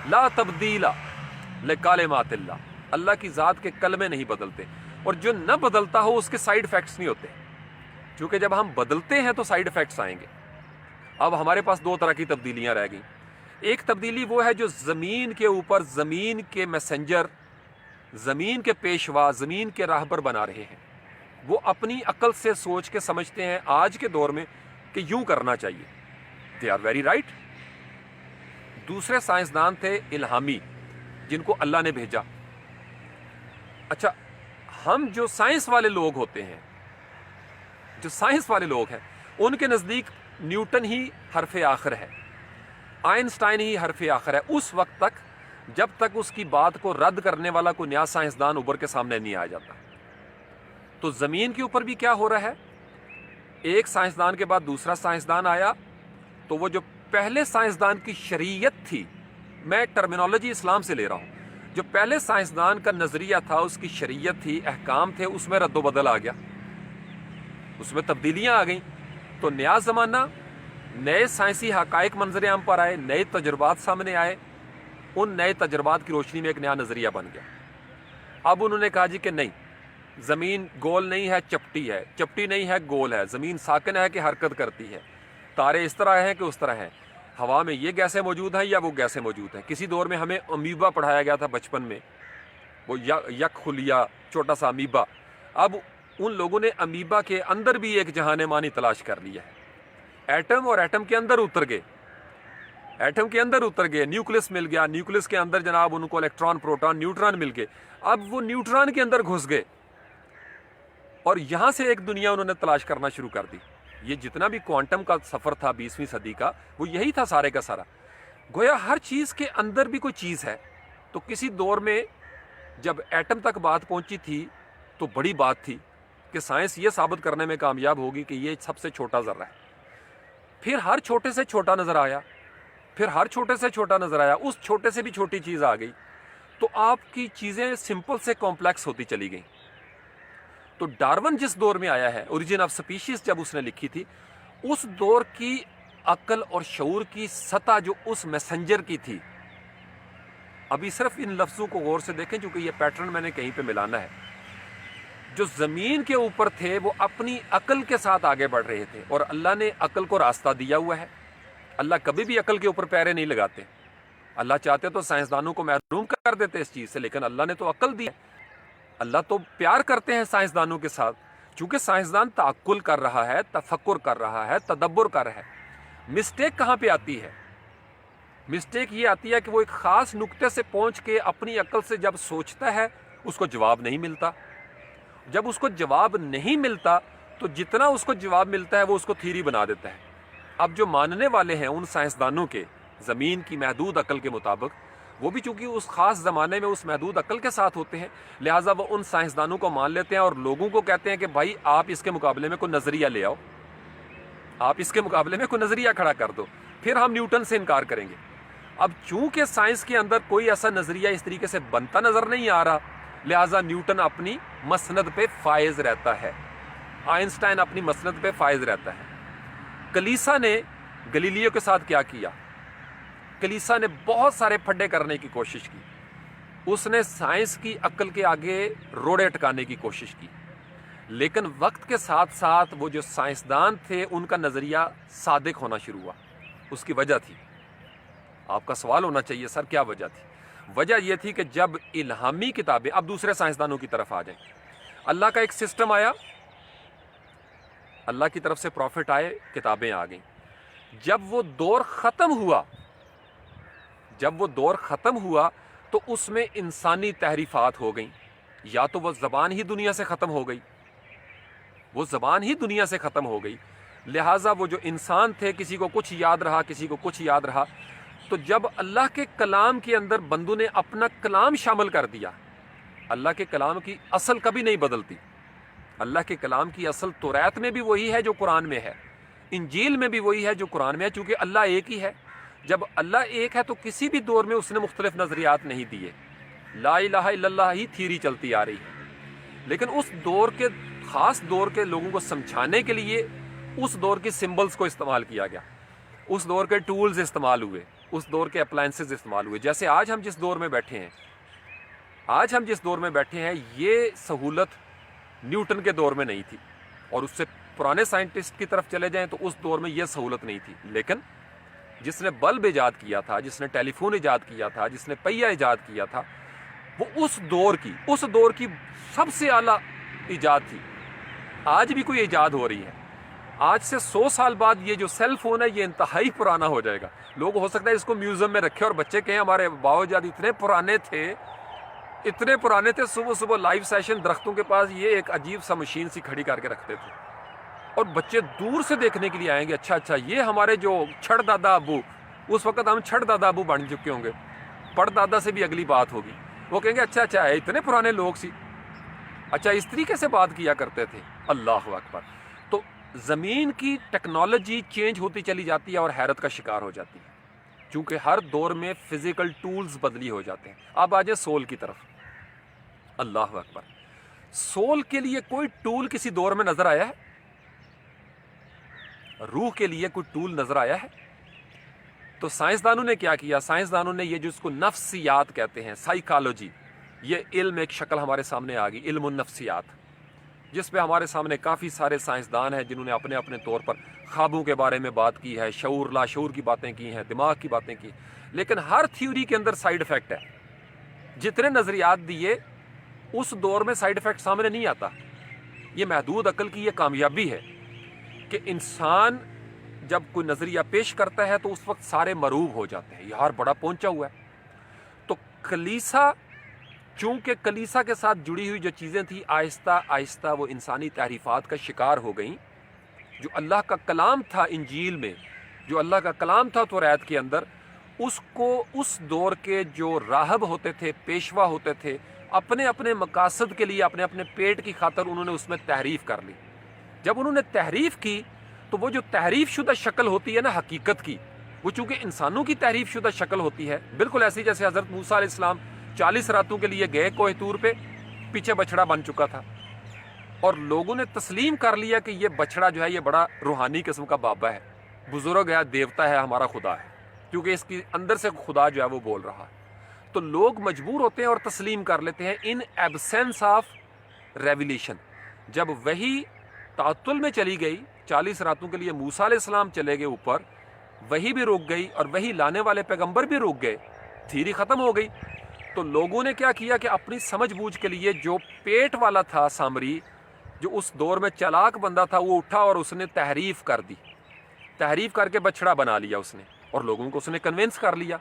[SPEAKER 1] لا تبدیل لکلمات اللہ. اللہ کی ذات کے کلمے نہیں بدلتے, اور جو نہ بدلتا ہو اس کے سائیڈ افیکٹس نہیں ہوتے, کیونکہ جب ہم بدلتے ہیں تو سائیڈ افیکٹس آئیں گے. اب ہمارے پاس دو طرح کی تبدیلیاں رہ گئیں. ایک تبدیلی وہ ہے جو زمین کے اوپر زمین کے میسنجر, زمین کے پیشوا, زمین کے راہبر بنا رہے ہیں. وہ اپنی عقل سے سوچ کے سمجھتے ہیں آج کے دور میں کہ یوں کرنا چاہیے. They are very right. دوسرے سائنسدان تھے الہامی, جن کو اللہ نے بھیجا. اچھا, ہم جو سائنس والے لوگ ہوتے ہیں, جو سائنس والے لوگ ہیں, ان کے نزدیک نیوٹن ہی حرف آخر ہے, آئنسٹائن ہی حرف آخر ہے, اس وقت تک جب تک اس کی بات کو رد کرنے والا کوئی نیا سائنسدان ابھر کے سامنے نہیں آ جاتا. تو زمین کے اوپر بھی کیا ہو رہا ہے, ایک سائنسدان کے بعد دوسرا سائنسدان آیا, تو وہ جو پہلے سائنسدان کی شریعت تھی, میں ٹرمینالوجی اسلام سے لے رہا ہوں, جو پہلے سائنسدان کا نظریہ تھا, اس کی شریعت تھی, احکام تھے, اس میں رد و بدل آ گیا, اس میں تبدیلیاں آ گئیں. تو نیا زمانہ, نئے سائنسی حقائق منظر عام پر آئے, نئے تجربات سامنے آئے, ان نئے تجربات کی روشنی میں ایک نیا نظریہ بن گیا. اب انہوں نے کہا جی کہ نہیں, زمین گول نہیں ہے, چپٹی ہے, چپٹی نہیں ہے, گول ہے, زمین ساکن ہے کہ حرکت کرتی ہے, تارے اس طرح ہیں کہ اس طرح ہیں, ہوا میں یہ گیسیں موجود ہیں یا وہ گیسیں موجود ہیں. کسی دور میں ہمیں امیبا پڑھایا گیا تھا بچپن میں, وہ یک خلیہ, چھوٹا سا امیبا. اب ان لوگوں نے امیبا کے اندر بھی ایک جہان مانی تلاش کر لیا ہے. ایٹم اور ایٹم کے اندر اتر گئے, ایٹم کے اندر اتر گئے, نیوکلس مل گیا, نیوکلس کے اندر جناب ان کو الیکٹران, پروٹون, نیوٹران مل گئے. اب وہ نیوٹران کے اندر گھس گئے اور یہاں سے ایک دنیا انہوں نے تلاش کرنا شروع کر دی. یہ جتنا بھی کوانٹم کا سفر تھا 20ویں صدی کا, وہ یہی تھا سارے کا سارا. گویا ہر چیز کے اندر بھی کوئی چیز ہے. تو کسی دور میں جب ایٹم تک بات پہنچی تھی تو بڑی بات تھی کہ کہ سائنس یہ ثابت کرنے میں کامیاب ہوگی کہ یہ سب سے چھوٹا ذرہ ہے. پھر ہر چھوٹے سے چھوٹا نظر آیا, پھر ہر چھوٹے سے چھوٹا نظر آیا, اس چھوٹے سے بھی چھوٹی چیز آ گئی, تو آپ کی چیزیں سمپل سے کمپلیکس ہوتی چلی گئیں. تو ڈارون جس دور میں آیا ہے, اوریجن آف سپیشیز جب اس نے لکھی تھی, اس دور کی عقل اور شعور کی سطح جو اس میسنجر کی تھی, ابھی صرف ان لفظوں کو غور سے دیکھیں چونکہ یہ پیٹرن میں نے کہیں پہ ملانا ہے. جو زمین کے اوپر تھے وہ اپنی عقل کے ساتھ آگے بڑھ رہے تھے, اور اللہ نے عقل کو راستہ دیا ہوا ہے. اللہ کبھی بھی عقل کے اوپر پیرے نہیں لگاتے. اللہ چاہتے تو سائنسدانوں کو محروم کر دیتے اس چیز سے, لیکن اللہ نے تو عقل دی. اللہ تو پیار کرتے ہیں سائنسدانوں کے ساتھ, چونکہ سائنسدان تعقل کر رہا ہے, تفکر کر رہا ہے, تدبر کر رہا ہے. مسٹیک کہاں پہ آتی ہے؟ مسٹیک یہ آتی ہے کہ وہ ایک خاص نقطے سے پہنچ کے اپنی عقل سے جب سوچتا ہے اس کو جواب نہیں ملتا. جب اس کو جواب نہیں ملتا تو جتنا اس کو جواب ملتا ہے وہ اس کو تھیوری بنا دیتا ہے. اب جو ماننے والے ہیں ان سائنسدانوں کے زمین کی محدود عقل کے مطابق, وہ بھی چونکہ اس خاص زمانے میں اس محدود عقل کے ساتھ ہوتے ہیں, لہٰذا وہ ان سائنسدانوں کو مان لیتے ہیں اور لوگوں کو کہتے ہیں کہ بھائی آپ اس کے مقابلے میں کوئی نظریہ لے آؤ, آپ اس کے مقابلے میں کوئی نظریہ کھڑا کر دو, پھر ہم نیوٹن سے انکار کریں گے. اب چونکہ سائنس کے اندر کوئی ایسا نظریہ اس طریقے سے بنتا نظر نہیں آ رہا, لہٰذا نیوٹن اپنی مسند پہ فائز رہتا ہے, آئنسٹائن اپنی مسند پہ فائز رہتا ہے. کلیسا نے گلیلیو کے ساتھ کیا کیا؟ کلیسا نے بہت سارے پھڈے کرنے کی کوشش کی. اس نے سائنس کی عقل کے آگے روڑے ٹکانے کی کوشش کی, لیکن وقت کے ساتھ ساتھ وہ جو سائنسدان تھے ان کا نظریہ صادق ہونا شروع ہوا. اس کی وجہ تھی, آپ کا سوال ہونا چاہیے سر کیا وجہ تھی؟ وجہ یہ تھی کہ جب الہامی کتابیں, اب دوسرے سائنسدانوں کی طرف آ جائیں, اللہ کا ایک سسٹم آیا, اللہ کی طرف سے پروفٹ آئے, کتابیں آ گئیں. جب وہ دور ختم ہوا تو اس میں انسانی تحریفات ہو گئیں. یا تو وہ زبان ہی دنیا سے ختم ہو گئی, لہٰذا وہ جو انسان تھے کسی کو کچھ یاد رہا, کسی کو کچھ یاد رہا. تو جب اللہ کے کلام کے اندر بندوں نے اپنا کلام شامل کر دیا, اللہ کے کلام کی اصل کبھی نہیں بدلتی. اللہ کے کلام کی اصل توریت میں بھی وہی ہے جو قرآن میں ہے, انجیل میں بھی وہی ہے جو قرآن میں ہے, چونکہ اللہ ایک ہی ہے. جب اللہ ایک ہے تو کسی بھی دور میں اس نے مختلف نظریات نہیں دیے, لا الہ الا اللہ ہی تھیوری چلتی آ رہی ہے. لیکن اس دور کے خاص دور کے لوگوں کو سمجھانے کے لیے اس دور کی سمبلز کو استعمال کیا گیا, اس دور کے ٹولز استعمال ہوئے, اس دور کے اپلائنسز استعمال ہوئے. جیسے آج ہم جس دور میں بیٹھے ہیں, یہ سہولت نیوٹن کے دور میں نہیں تھی, اور اس سے پرانے سائنٹسٹ کی طرف چلے جائیں تو اس دور میں یہ سہولت نہیں تھی. لیکن جس نے بلب ایجاد کیا تھا, جس نے ٹیلی فون ایجاد کیا تھا, جس نے پہیہ ایجاد کیا تھا, وہ اس دور کی سب سے اعلیٰ ایجاد تھی. آج بھی کوئی ایجاد ہو رہی ہے. آج سے 100 سال بعد یہ جو سیل فون ہے یہ انتہائی پرانا ہو جائے گا. لوگ ہو سکتا ہے اس کو میوزیم میں رکھے اور بچے کہیں ہمارے باو جاد اتنے پرانے تھے, صبح لائیو سیشن درختوں کے پاس یہ ایک عجیب سا مشین سی کھڑی کر کے رکھتے تھے, اور بچے دور سے دیکھنے کے لیے آئیں گے, اچھا یہ ہمارے جو چھڑ دادا ابو, اس وقت ہم چھڑ دادا ابو بن چکے ہوں گے, پڑ دادا سے بھی اگلی بات ہوگی. وہ کہیں گے اچھا اتنے پرانے لوگ سی, اچھا اس طریقے سے بات کیا کرتے تھے. اللہ اکبر. تو زمین کی ٹیکنالوجی چینج ہوتی چلی جاتی ہے اور حیرت کا شکار ہو جاتی ہے, چونکہ ہر دور میں فزیکل ٹولز بدلی ہو جاتے ہیں. اب آ جائیں سول کی طرف. اللہ اکبر. سول کے لیے کوئی ٹول کسی دور میں نظر آیا ہے؟ روح کے لیے کوئی ٹول نظر آیا ہے؟ تو سائنسدانوں نے کیا کیا؟ سائنسدانوں نے یہ جو اس کو نفسیات کہتے ہیں, سائیکالوجی, یہ علم ایک شکل ہمارے سامنے آ گئی, علم النفسیات, جس پہ ہمارے سامنے کافی سارے سائنسدان ہیں جنہوں نے اپنے اپنے طور پر خوابوں کے بارے میں بات کی ہے, شعور لاشعور کی باتیں کی ہیں, دماغ کی باتیں کی. لیکن ہر تھیوری کے اندر سائیڈ افیکٹ ہے. جتنے نظریات دیے اس دور میں سائیڈ افیکٹ سامنے نہیں آتا. یہ محدود عقل کی یہ کامیابی ہے کہ انسان جب کوئی نظریہ پیش کرتا ہے تو اس وقت سارے مرعوب ہو جاتے ہیں, یار بڑا پہنچا ہوا ہے. تو کلیسا, چونکہ کلیسا کے ساتھ جڑی ہوئی جو چیزیں تھیں آہستہ آہستہ وہ انسانی تحریفات کا شکار ہو گئیں. جو اللہ کا کلام تھا انجیل میں, جو اللہ کا کلام تھا توریت کے اندر, اس کو اس دور کے جو راہب ہوتے تھے, پیشوا ہوتے تھے, اپنے اپنے مقاصد کے لیے اپنے اپنے پیٹ کی خاطر انہوں نے اس میں تحریف کر لی. جب انہوں نے تحریف کی تو وہ جو تحریف شدہ شکل ہوتی ہے نا حقیقت کی، وہ چونکہ انسانوں کی تحریف شدہ شکل ہوتی ہے، بالکل ایسی جیسے حضرت موسیٰ علیہ السلام 40 راتوں کے لیے گئے کوہ طور پہ، پیچھے بچڑا بن چکا تھا اور لوگوں نے تسلیم کر لیا کہ یہ بچڑا جو ہے یہ بڑا روحانی قسم کا بابا ہے، بزرگ ہے، دیوتا ہے، ہمارا خدا ہے، کیونکہ اس کی اندر سے خدا جو ہے وہ بول رہا ہے. تو لوگ مجبور ہوتے ہیں اور تسلیم کر لیتے ہیں ان ایبسینس آف ریویلیشن. جب وہی تعطل میں چلی گئی، 40 راتوں کے لیے موسیٰ علیہ السلام چلے گئے اوپر، وہی بھی رک گئی اور وہی لانے والے پیغمبر بھی رک گئے، تھیری ختم ہو گئی. تو لوگوں نے کیا کیا کہ اپنی سمجھ بوجھ کے لیے جو پیٹ والا تھا سامری، جو اس دور میں چالاک بندہ تھا، وہ اٹھا اور اس نے تحریف کر دی، تحریف کر کے بچڑا بنا لیا اس نے، اور لوگوں کو اس نے کنونس کر لیا.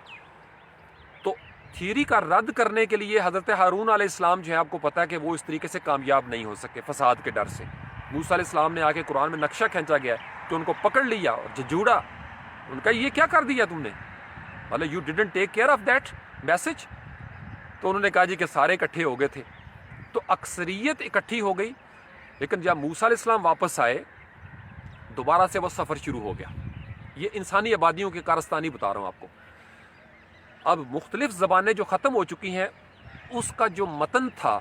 [SPEAKER 1] تو تھیوری کا رد کرنے کے لیے حضرت ہارون علیہ السلام جو ہے آپ کو پتا ہے کہ وہ اس طریقے سے کامیاب نہیں ہو سکے فساد کے ڈر سے. موسیٰ علیہ السلام نے آ کے قرآن میں نقشہ کھینچا گیا ہے تو ان کو پکڑ لیا اور جھجوڑا، ان کا یہ کیا کر دیا تم نے، مطلب you didn't take care of that message. تو انہوں نے کہا جی کہ سارے اکٹھے ہو گئے تھے، تو اکثریت اکٹھی ہو گئی. لیکن جب موسیٰ علیہ السلام واپس آئے دوبارہ سے وہ سفر شروع ہو گیا. یہ انسانی آبادیوں کی کارستانی بتا رہا ہوں آپ کو. اب مختلف زبانیں جو ختم ہو چکی ہیں، اس کا جو متن تھا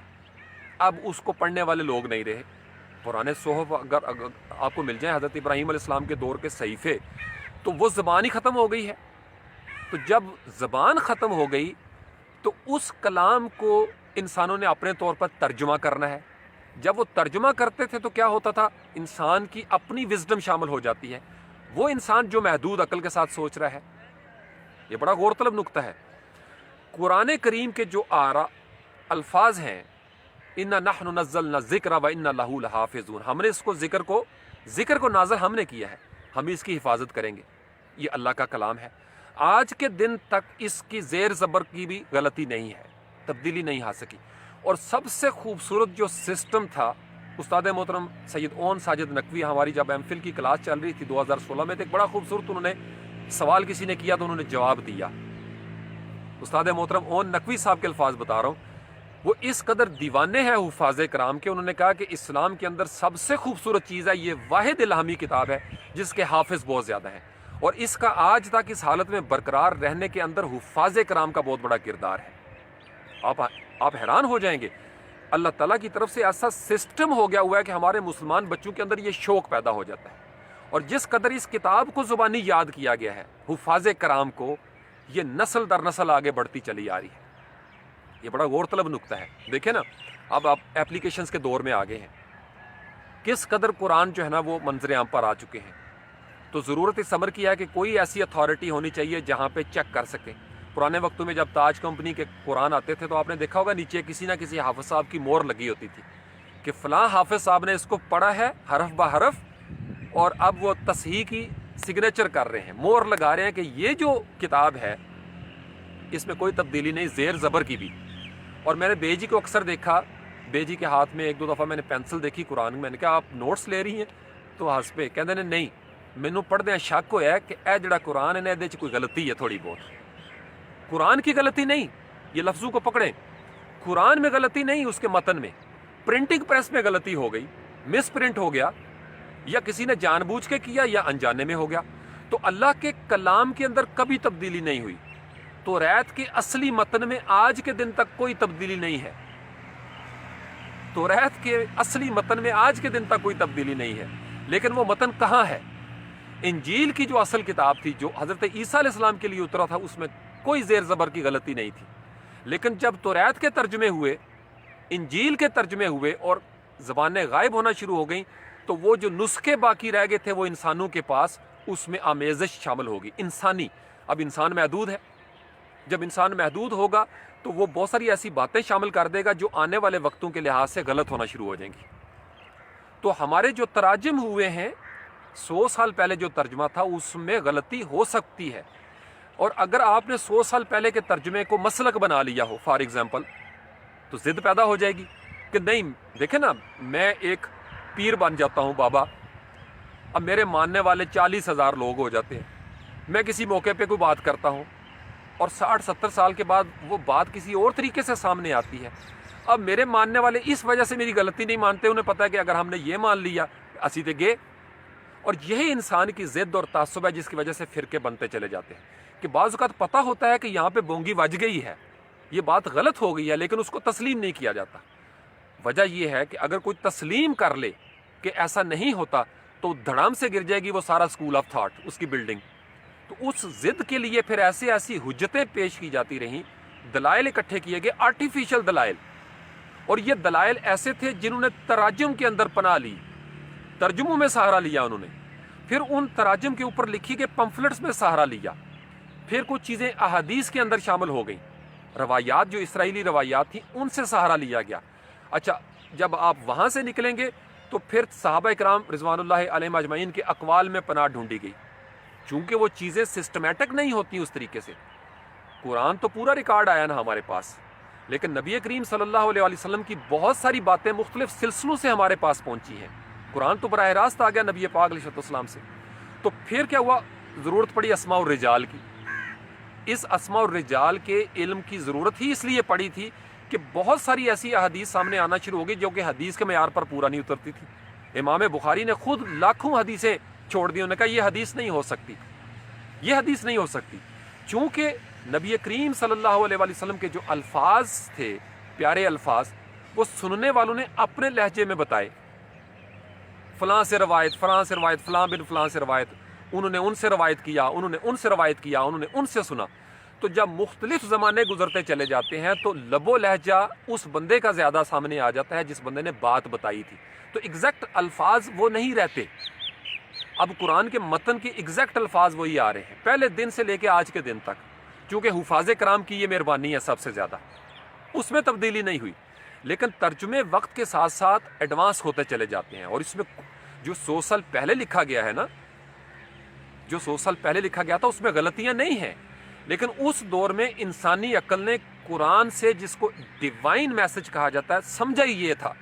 [SPEAKER 1] اب اس کو پڑھنے والے لوگ نہیں رہے. پرانے صحف اگر آپ کو مل جائیں حضرت ابراہیم علیہ السلام کے دور کے صحیفے، تو وہ زبان ہی ختم ہو گئی ہے. تو جب زبان ختم ہو گئی تو اس کلام کو انسانوں نے اپنے طور پر ترجمہ کرنا ہے. جب وہ ترجمہ کرتے تھے تو کیا ہوتا تھا، انسان کی اپنی وزڈم شامل ہو جاتی ہے. وہ انسان جو محدود عقل کے ساتھ سوچ رہا ہے، یہ بڑا غور طلب نقطہ ہے. قرآن کریم کے جو الفاظ ہیں، اِنَّا نَحْنُ نَزَّلْنَا الذِّكْرَ وَإِنَّا لَهُ لَحَافِظُونَ، ہم نے اس کو ذکر کو نازل ہم نے کیا ہے، ہم اس کی حفاظت کریں گے. یہ اللہ کا کلام ہے. آج کے دن تک اس کی زیر زبر کی بھی غلطی نہیں ہے، تبدیلی نہیں آ سکی. اور سب سے خوبصورت جو سسٹم تھا، استاد محترم سید اون ساجد نقوی ہماری جب ایم فل کی کلاس چل رہی تھی 2016 میں، تو ایک بڑا خوبصورت انہوں نے سوال کسی نے کیا تو انہوں نے جواب دیا. استاد محترم اون نقوی صاحب کے الفاظ بتا رہا ہوں، وہ اس قدر دیوانے ہیں حفاظ کرام کے. انہوں نے کہا کہ اسلام کے اندر سب سے خوبصورت چیز ہے، یہ واحد الہامی کتاب ہے جس کے حافظ بہت زیادہ ہیں، اور اس کا آج تک اس حالت میں برقرار رہنے کے اندر حفاظ کرام کا بہت بڑا کردار ہے. آپ حیران ہو جائیں گے، اللہ تعالیٰ کی طرف سے ایسا سسٹم ہو گیا ہوا ہے کہ ہمارے مسلمان بچوں کے اندر یہ شوق پیدا ہو جاتا ہے. اور جس قدر اس کتاب کو زبانی یاد کیا گیا ہے، حفاظ کرام کو، یہ نسل در نسل آگے بڑھتی چلی آ رہی ہے. یہ بڑا غور طلب نقطہ ہے. دیکھیں نا، اب آپ ایپلیکیشنز کے دور میں آگے ہیں، کس قدر قرآن جو ہے نا وہ منظر عام پر آ چکے ہیں. تو ضرورت اس امر کی ہے کہ کوئی ایسی اتھارٹی ہونی چاہیے جہاں پہ چیک کر سکیں. پرانے وقتوں میں جب تاج کمپنی کے قرآن آتے تھے تو آپ نے دیکھا ہوگا نیچے کسی نہ کسی حافظ صاحب کی مور لگی ہوتی تھی کہ فلاں حافظ صاحب نے اس کو پڑھا ہے حرف بہ حرف، اور اب وہ تصحیح کی سگنیچر کر رہے ہیں، مور لگا رہے ہیں کہ یہ جو کتاب ہے اس میں کوئی تبدیلی نہیں، زیر زبر کی بھی. اور میں نے بے جی کو اکثر دیکھا، بے جی کے ہاتھ میں ایک دو دفعہ میں نے پینسل دیکھی قرآن میں نے کہا آپ نوٹس لے رہی ہیں؟ تو ہنس پہ کہتے ہیں نہیں، مینوں پڑھدے شک ہویا کہ اے جڑا قرآن ہے یہ کوئی غلطی ہے تھوڑی بہت. قرآن کی غلطی نہیں، یہ لفظوں کو پکڑیں، قرآن میں غلطی نہیں، اس کے متن میں پرنٹنگ پریس میں غلطی ہو گئی، مس پرنٹ ہو گیا، یا کسی نے جان بوجھ کے کیا یا انجانے میں ہو گیا. تو اللہ کے کلام کے اندر کبھی تبدیلی نہیں ہوئی. توریت کے اصلی متن میں آج کے دن تک کوئی تبدیلی نہیں ہے. توریت کے اصلی متن میں آج کے دن تک کوئی تبدیلی نہیں ہے. لیکن وہ متن کہاں ہے؟ انجیل کی جو اصل کتاب تھی، جو حضرت عیسیٰ علیہ السلام کے لیے اترا تھا، اس میں کوئی زیر زبر کی غلطی نہیں تھی. لیکن جب توریت کے ترجمے ہوئے، انجیل کے ترجمے ہوئے اور زبانیں غائب ہونا شروع ہو گئیں، تو وہ جو نسخے باقی رہ گئے تھے وہ انسانوں کے پاس، اس میں آمیزش شامل ہوگی انسانی. اب انسان محدود ہے، جب انسان محدود ہوگا تو وہ بہت ساری ایسی باتیں شامل کر دے گا جو آنے والے وقتوں کے لحاظ سے غلط ہونا شروع ہو جائیں گی. تو ہمارے جو تراجم ہوئے ہیں 100 سال پہلے جو ترجمہ تھا اس میں غلطی ہو سکتی ہے. اور اگر آپ نے 100 سال پہلے کے ترجمے کو مسلک بنا لیا ہو فار ایگزامپل، تو ضد پیدا ہو جائے گی کہ نہیں، دیکھیں نا، میں ایک پیر بن جاتا ہوں بابا، اب میرے ماننے والے 40,000 لوگ ہو جاتے ہیں، میں کسی موقع پہ کوئی بات کرتا ہوں اور 60-70 سال کے بعد وہ بات کسی اور طریقے سے سامنے آتی ہے. اب میرے ماننے والے اس وجہ سے میری غلطی نہیں مانتے، انہیں پتہ ہے کہ اگر ہم نے یہ مان لیا اسی تے گئے. اور یہی انسان کی ضد اور تعصب ہے جس کی وجہ سے فرقے بنتے چلے جاتے ہیں کہ بعض اوقات پتہ ہوتا ہے کہ یہاں پہ بونگی وج گئی ہے، یہ بات غلط ہو گئی ہے، لیکن اس کو تسلیم نہیں کیا جاتا. وجہ یہ ہے کہ اگر کوئی تسلیم کر لے کہ ایسا نہیں ہوتا تو دھڑام سے گر جائے گی وہ سارا اسکول آف تھاٹ، اس کی بلڈنگ. تو اس ضد کے لیے پھر ایسی حجتیں پیش کی جاتی رہیں، دلائل اکٹھے کیے گئے، آرٹیفیشل دلائل. اور یہ دلائل ایسے تھے جنہوں نے تراجم کے اندر پناہ لی، ترجموں میں سہارا لیا انہوں نے، پھر ان تراجم کے اوپر لکھی گئے پمفلٹس میں سہارا لیا، پھر کچھ چیزیں احادیث کے اندر شامل ہو گئیں، روایات جو اسرائیلی روایات تھیں ان سے سہارا لیا گیا. اچھا جب آپ وہاں سے نکلیں گے تو پھر صحابہ کرام رضوان اللہ علیہم اجمعین کے اقوال میں پناہ ڈھونڈی گئی، چونکہ وہ چیزیں سسٹمیٹک نہیں ہوتی اس طریقے سے. قرآن تو پورا ریکارڈ آیا نا ہمارے پاس، لیکن نبی کریم صلی اللہ علیہ وسلم کی بہت ساری باتیں مختلف سلسلوں سے ہمارے پاس پہنچی ہیں. قرآن تو براہ راست آ گیا نبی پاک علیہ السلام سے. تو پھر کیا ہوا، ضرورت پڑی اسماء الرجال کی. اس اسماء الرجال کے علم کی ضرورت ہی اس لیے پڑی تھی کہ بہت ساری ایسی احادیث سامنے آنا شروع ہو گئی جو کہ حدیث کے معیار پر پورا نہیں اترتی تھی. امام بخاری نے خود لاکھوں حدیثیں چھوڑ دی، انہوں نے کہا یہ حدیث نہیں ہو سکتی، یہ حدیث نہیں ہو سکتی، چونکہ نبی کریم صلی اللہ علیہ وسلم کے جو الفاظ تھے، پیارے الفاظ، وہ سننے والوں نے اپنے لہجے میں بتائے. فلاں سے روایت، فلاں سے روایت، فلاں بن فلاں سے روایت، انہوں نے ان سے روایت کیا، انہوں نے ان سے روایت کیا، انہوں نے ان سے سنا. تو جب مختلف زمانے گزرتے چلے جاتے ہیں تو لب و لہجہ اس بندے کا زیادہ سامنے آ جاتا ہے جس بندے نے بات بتائی تھی. تو ایگزیکٹ الفاظ وہ نہیں رہتے. اب قرآن کے متن کے ایگزیکٹ الفاظ وہی آ رہے ہیں پہلے دن سے لے کے آج کے دن تک، چونکہ حفاظ کرام کی یہ مہربانی ہے سب سے زیادہ، اس میں تبدیلی نہیں ہوئی. لیکن ترجمے وقت کے ساتھ ساتھ ایڈوانس ہوتے چلے جاتے ہیں. اور اس میں جو 100 سال پہلے لکھا گیا ہے نا، جو 100 سال پہلے لکھا گیا تھا اس میں غلطیاں نہیں ہیں، لیکن اس دور میں انسانی عقل نے قرآن سے جس کو ڈیوائن میسج کہا جاتا ہے سمجھا ہی یہ تھا.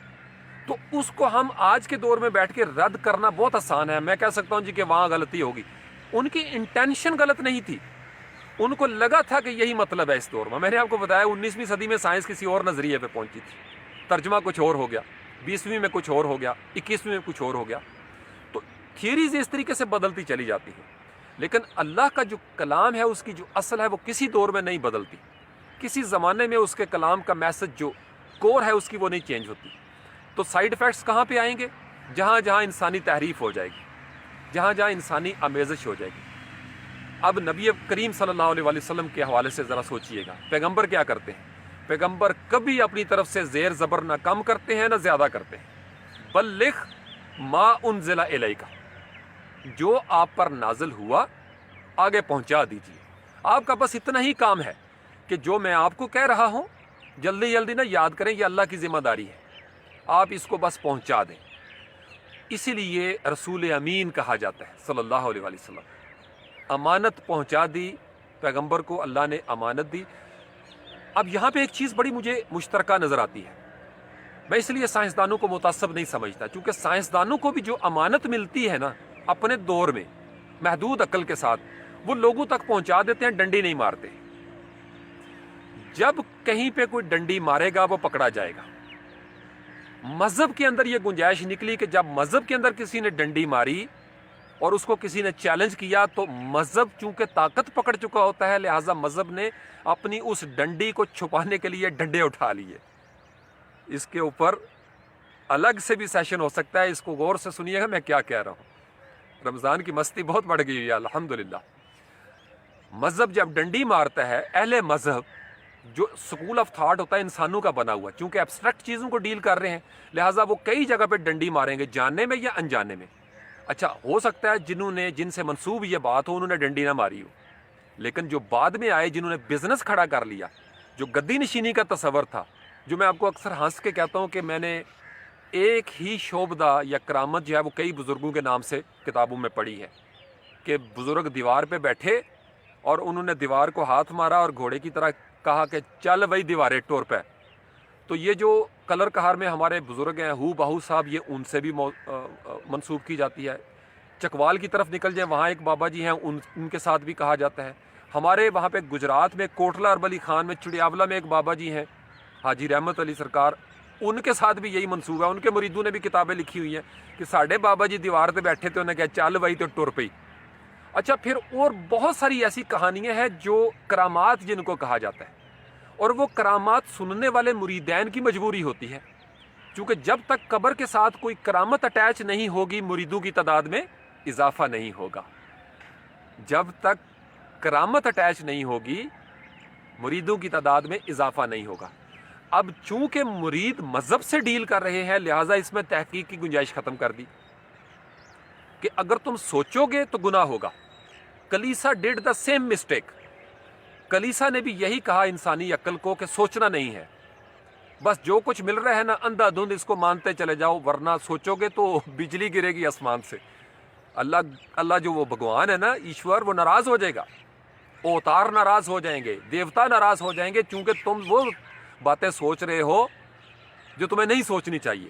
[SPEAKER 1] تو اس کو ہم آج کے دور میں بیٹھ کے رد کرنا بہت آسان ہے. میں کہہ سکتا ہوں جی کہ وہاں غلطی ہوگی، ان کی انٹینشن غلط نہیں تھی، ان کو لگا تھا کہ یہی مطلب ہے اس دور میں. میں نے آپ کو بتایا 19ویں صدی میں سائنس کسی اور نظریے پہ پہنچی تھی، ترجمہ کچھ اور ہو گیا، 20ویں میں کچھ اور ہو گیا، 21ویں میں کچھ اور ہو گیا. تو تھیریز اس طریقے سے بدلتی چلی جاتی ہیں، لیکن اللہ کا جو کلام ہے اس کی جو اصل ہے وہ کسی دور میں نہیں بدلتی. کسی زمانے میں اس کے کلام کا میسج جو کور ہے اس کی وہ نہیں چینج ہوتی. تو سائیڈ افیکٹس کہاں پہ آئیں گے؟ جہاں جہاں انسانی تحریف ہو جائے گی، جہاں جہاں انسانی آمیزش ہو جائے گی. اب نبی کریم صلی اللہ علیہ وسلم کے حوالے سے ذرا سوچئے گا، پیغمبر کیا کرتے ہیں؟ پیغمبر کبھی اپنی طرف سے زیر زبر نہ کم کرتے ہیں نہ زیادہ کرتے ہیں. بلغ ما انزل الیک، جو آپ پر نازل ہوا آگے پہنچا دیجیے. آپ کا بس اتنا ہی کام ہے کہ جو میں آپ کو کہہ رہا ہوں جلدی جلدی نہ یاد کریں، یہ اللہ کی ذمہ داری ہے، آپ اس کو بس پہنچا دیں. اسی لیے رسول امین کہا جاتا ہے صلی اللہ علیہ وسلم. امانت پہنچا دی، پیغمبر کو اللہ نے امانت دی. اب یہاں پہ ایک چیز بڑی مجھے مشترکہ نظر آتی ہے. میں اس لیے سائنسدانوں کو متعصب نہیں سمجھتا، چونکہ سائنسدانوں کو بھی جو امانت ملتی ہے نا اپنے دور میں محدود عقل کے ساتھ، وہ لوگوں تک پہنچا دیتے ہیں، ڈنڈی نہیں مارتے. جب کہیں پہ کوئی ڈنڈی مارے گا وہ پکڑا جائے گا. مذہب کے اندر یہ گنجائش نکلی کہ جب مذہب کے اندر کسی نے ڈنڈی ماری اور اس کو کسی نے چیلنج کیا تو مذہب چونکہ طاقت پکڑ چکا ہوتا ہے، لہٰذا مذہب نے اپنی اس ڈنڈی کو چھپانے کے لیے ڈنڈے اٹھا لیے. اس کے اوپر الگ سے بھی سیشن ہو سکتا ہے، اس کو غور سے سنیے گا میں کیا کہہ رہا ہوں. رمضان کی مستی بہت بڑھ گئی ہے الحمدللہ. مذہب جب ڈنڈی مارتا ہے، اہل مذہب جو سکول آف تھاٹ ہوتا ہے انسانوں کا بنا ہوا، چونکہ ایبسٹریکٹ چیزوں کو ڈیل کر رہے ہیں، لہٰذا وہ کئی جگہ پہ ڈنڈی ماریں گے، جاننے میں یا انجانے میں. اچھا ہو سکتا ہے جن سے منسوب یہ بات ہو انہوں نے ڈنڈی نہ ماری ہو، لیکن جو بعد میں آئے جنہوں نے بزنس کھڑا کر لیا، جو گدی نشینی کا تصور تھا، جو میں آپ کو اکثر ہنس کے کہتا ہوں کہ میں نے ایک ہی شعبدہ یا کرامت جو ہے وہ کئی بزرگوں کے نام سے کتابوں میں پڑھی ہے کہ بزرگ دیوار پہ بیٹھے اور انہوں نے دیوار کو ہاتھ مارا اور گھوڑے کی طرح کہا کہ چل وہی دیوارے ٹور پہ. تو یہ جو کلر کہار میں ہمارے بزرگ ہیں ہو بہو صاحب، یہ ان سے بھی منسوب کی جاتی ہے. چکوال کی طرف نکل جائیں، وہاں ایک بابا جی ہیں، ان کے ساتھ بھی کہا جاتا ہے. ہمارے وہاں پہ گجرات میں کوٹلہ اربلی خان میں چڑیاولا میں ایک بابا جی ہیں، حاجی رحمت علی سرکار ان کے ساتھ بھی یہی منصوبہ ہے. ان کے مریدوں نے بھی کتابیں لکھی ہوئی ہیں کہ ساڑھے بابا جی دیوار پہ بیٹھے تھے, انہیں کہا چل بھائی تو ٹر پئی. اچھا, پھر اور بہت ساری ایسی کہانیاں ہیں جو کرامات جن کو کہا جاتا ہے, اور وہ کرامات سننے والے مریدین کی مجبوری ہوتی ہے, چونکہ جب تک قبر کے ساتھ کوئی کرامت اٹیچ نہیں ہوگی مریدوں کی تعداد میں اضافہ نہیں ہوگا. جب تک کرامت اٹیچ نہیں ہوگی مریدوں کی تعداد میں اضافہ نہیں ہوگا. اب چونکہ مرید مذہب سے ڈیل کر رہے ہیں لہٰذا اس میں تحقیق کی گنجائش ختم کر دی کہ اگر تم سوچو گے تو گناہ ہوگا. کلیسا ڈیڈ دا سیم مسٹیک. کلیسا نے بھی یہی کہا انسانی عقل کو کہ سوچنا نہیں ہے, بس جو کچھ مل رہا ہے نا اندھا دھند اس کو مانتے چلے جاؤ, ورنہ سوچو گے تو بجلی گرے گی آسمان سے. اللہ جو وہ بھگوان ہے نا, ایشور, وہ ناراض ہو جائے گا, اوتار ناراض ہو جائیں گے, دیوتا ناراض ہو جائیں گے, چونکہ تم وہ باتیں سوچ رہے ہو جو تمہیں نہیں سوچنی چاہیے.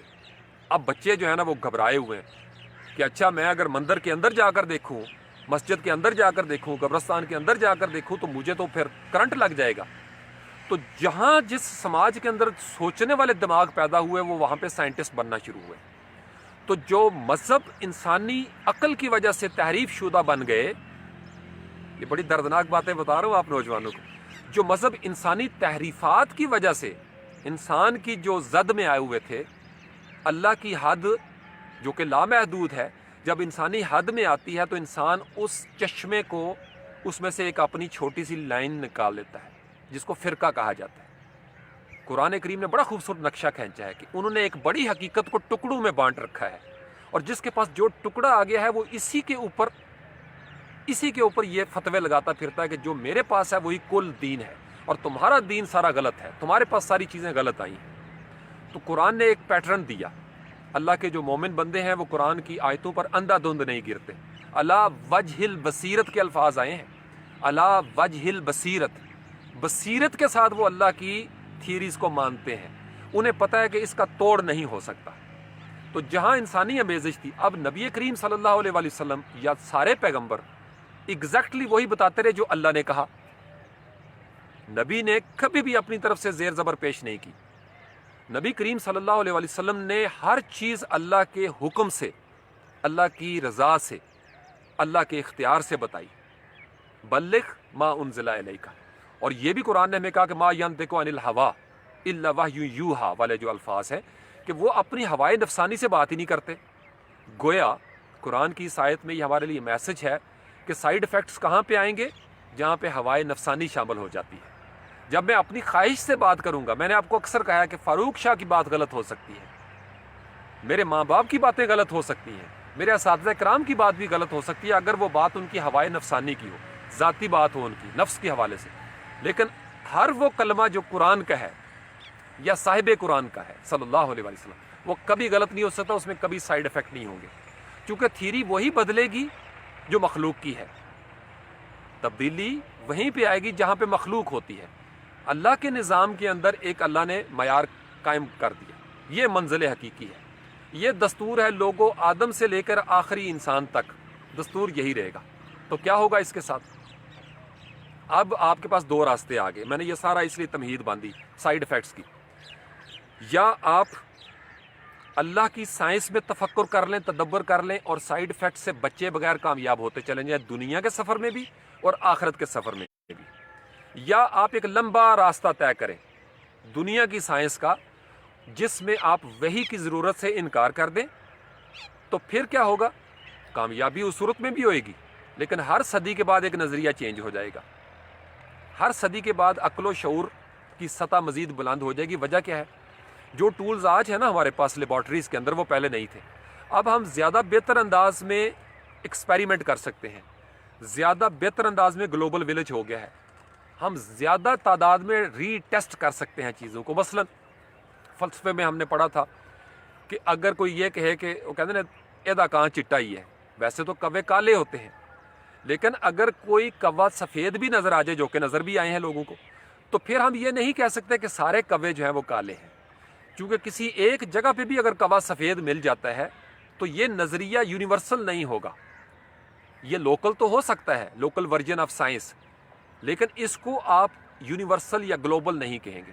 [SPEAKER 1] اب بچے جو ہے نا وہ گھبرائے ہوئے ہیں کہ اچھا میں اگر مندر کے اندر جا کر دیکھوں, مسجد کے اندر جا کر دیکھوں, قبرستان کے اندر جا کر دیکھوں تو مجھے تو پھر کرنٹ لگ جائے گا. تو جہاں جس سماج کے اندر سوچنے والے دماغ پیدا ہوئے وہ وہاں پہ سائنٹسٹ بننا شروع ہوئے. تو جو مذہب انسانی عقل کی وجہ سے تحریف شدہ بن گئے, یہ بڑی دردناک باتیں بتا رہا ہوں آپ نوجوانوں کو, جو مذہب انسانی تحریفات کی وجہ سے انسان کی جو زد میں آئے ہوئے تھے, اللہ کی حد جو کہ لامحدود ہے, جب انسانی حد میں آتی ہے تو انسان اس چشمے کو, اس میں سے ایک اپنی چھوٹی سی لائن نکال لیتا ہے جس کو فرقہ کہا جاتا ہے. قرآن کریم نے بڑا خوبصورت نقشہ کھینچا ہے کہ انہوں نے ایک بڑی حقیقت کو ٹکڑوں میں بانٹ رکھا ہے, اور جس کے پاس جو ٹکڑا آ گیا ہے وہ اسی کے اوپر یہ فتوے لگاتا پھرتا ہے کہ جو میرے پاس ہے وہی کل دین ہے اور تمہارا دین سارا غلط ہے, تمہارے پاس ساری چیزیں غلط آئی ہیں. تو قرآن نے ایک پیٹرن دیا. اللہ کے جو مومن بندے ہیں وہ قرآن کی آیتوں پر اندھا دھند نہیں گرتے. اللہ وجہ البصیرت کے الفاظ آئے ہیں, اللہ وجہ البصیرت, بصیرت کے ساتھ وہ اللہ کی تھیریز کو مانتے ہیں. انہیں پتہ ہے کہ اس کا توڑ نہیں ہو سکتا. تو جہاں انسانی آمیزش تھی, اب نبی کریم صلی اللہ علیہ وسلم یا سارے پیغمبر ایگزیکٹلی وہی بتاتے رہے جو اللہ نے کہا. نبی نے کبھی بھی اپنی طرف سے زیر زبر پیش نہیں کی. نبی کریم صلی اللہ علیہ وسلم نے ہر چیز اللہ کے حکم سے, اللہ کی رضا سے, اللہ کے اختیار سے بتائی. بلغ ما انزل الیک, اور یہ بھی قرآن نے ہمیں کہا کہ ما ینطق عن الہوا الا وحی یوحی والے جو الفاظ ہیں کہ وہ اپنی ہوائے نفسانی سے بات ہی نہیں کرتے. گویا قرآن کی اس آیت میں یہ ہمارے لیے میسج ہے کہ سائیڈ افیکٹس کہاں پہ آئیں گے, جہاں پہ ہوائے نفسانی شامل ہو جاتی ہے. جب میں اپنی خواہش سے بات کروں گا, میں نے آپ کو اکثر کہا ہے کہ فاروق شاہ کی بات غلط ہو سکتی ہے, میرے ماں باپ کی باتیں غلط ہو سکتی ہیں, میرے اساتذہ کرام کی بات بھی غلط ہو سکتی ہے اگر وہ بات ان کی ہوائے نفسانی کی ہو, ذاتی بات ہو ان کی نفس کے حوالے سے. لیکن ہر وہ کلمہ جو قرآن کا ہے یا صاحب قرآن کا ہے صلی اللہ علیہ وسلم, وہ کبھی غلط نہیں ہو سکتا, اس میں کبھی سائیڈ افیکٹ نہیں ہوں گے, کیونکہ تھیری وہی بدلے گی جو مخلوق کی ہے. تبدیلی وہیں پہ آئے گی جہاں پہ مخلوق ہوتی ہے. اللہ کے نظام کے اندر ایک اللہ نے معیار قائم کر دیا, یہ منزل حقیقی ہے, یہ دستور ہے. لوگوں آدم سے لے کر آخری انسان تک دستور یہی رہے گا. تو کیا ہوگا اس کے ساتھ؟ اب آپ کے پاس دو راستے آ گئے. میں نے یہ سارا اس لیے تمہید باندھی سائیڈ افیکٹس کی. یا آپ اللہ کی سائنس میں تفکر کر لیں, تدبر کر لیں, اور سائیڈ افیکٹ سے بچے بغیر کامیاب ہوتے چلیں جائیں دنیا کے سفر میں بھی اور آخرت کے سفر میں بھی. یا آپ ایک لمبا راستہ طے کریں دنیا کی سائنس کا, جس میں آپ وحی کی ضرورت سے انکار کر دیں, تو پھر کیا ہوگا؟ کامیابی اس صورت میں بھی ہوئے گی, لیکن ہر صدی کے بعد ایک نظریہ چینج ہو جائے گا. ہر صدی کے بعد عقل و شعور کی سطح مزید بلند ہو جائے گی. وجہ کیا ہے؟ جو ٹولز آج ہیں نا ہمارے پاس لیبارٹریز کے اندر, وہ پہلے نہیں تھے. اب ہم زیادہ بہتر انداز میں ایکسپیریمنٹ کر سکتے ہیں, زیادہ بہتر انداز میں گلوبل ویلیج ہو گیا ہے, ہم زیادہ تعداد میں ری ٹیسٹ کر سکتے ہیں چیزوں کو. مثلا فلسفے میں ہم نے پڑھا تھا کہ اگر کوئی یہ کہے کہ وہ کہتے ہیں نا ایدا کہاں چٹا ہی ہے, ویسے تو کوے کالے ہوتے ہیں, لیکن اگر کوئی کوا سفید بھی نظر آ جائے, جو کہ نظر بھی آئے ہیں لوگوں کو, تو پھر ہم یہ نہیں کہہ سکتے کہ سارے کوے جو ہیں وہ کالے ہیں, کیونکہ کسی ایک جگہ پہ بھی اگر کوا سفید مل جاتا ہے تو یہ نظریہ یونیورسل نہیں ہوگا. یہ لوکل تو ہو سکتا ہے, لوکل ورژن آف سائنس, لیکن اس کو آپ یونیورسل یا گلوبل نہیں کہیں گے.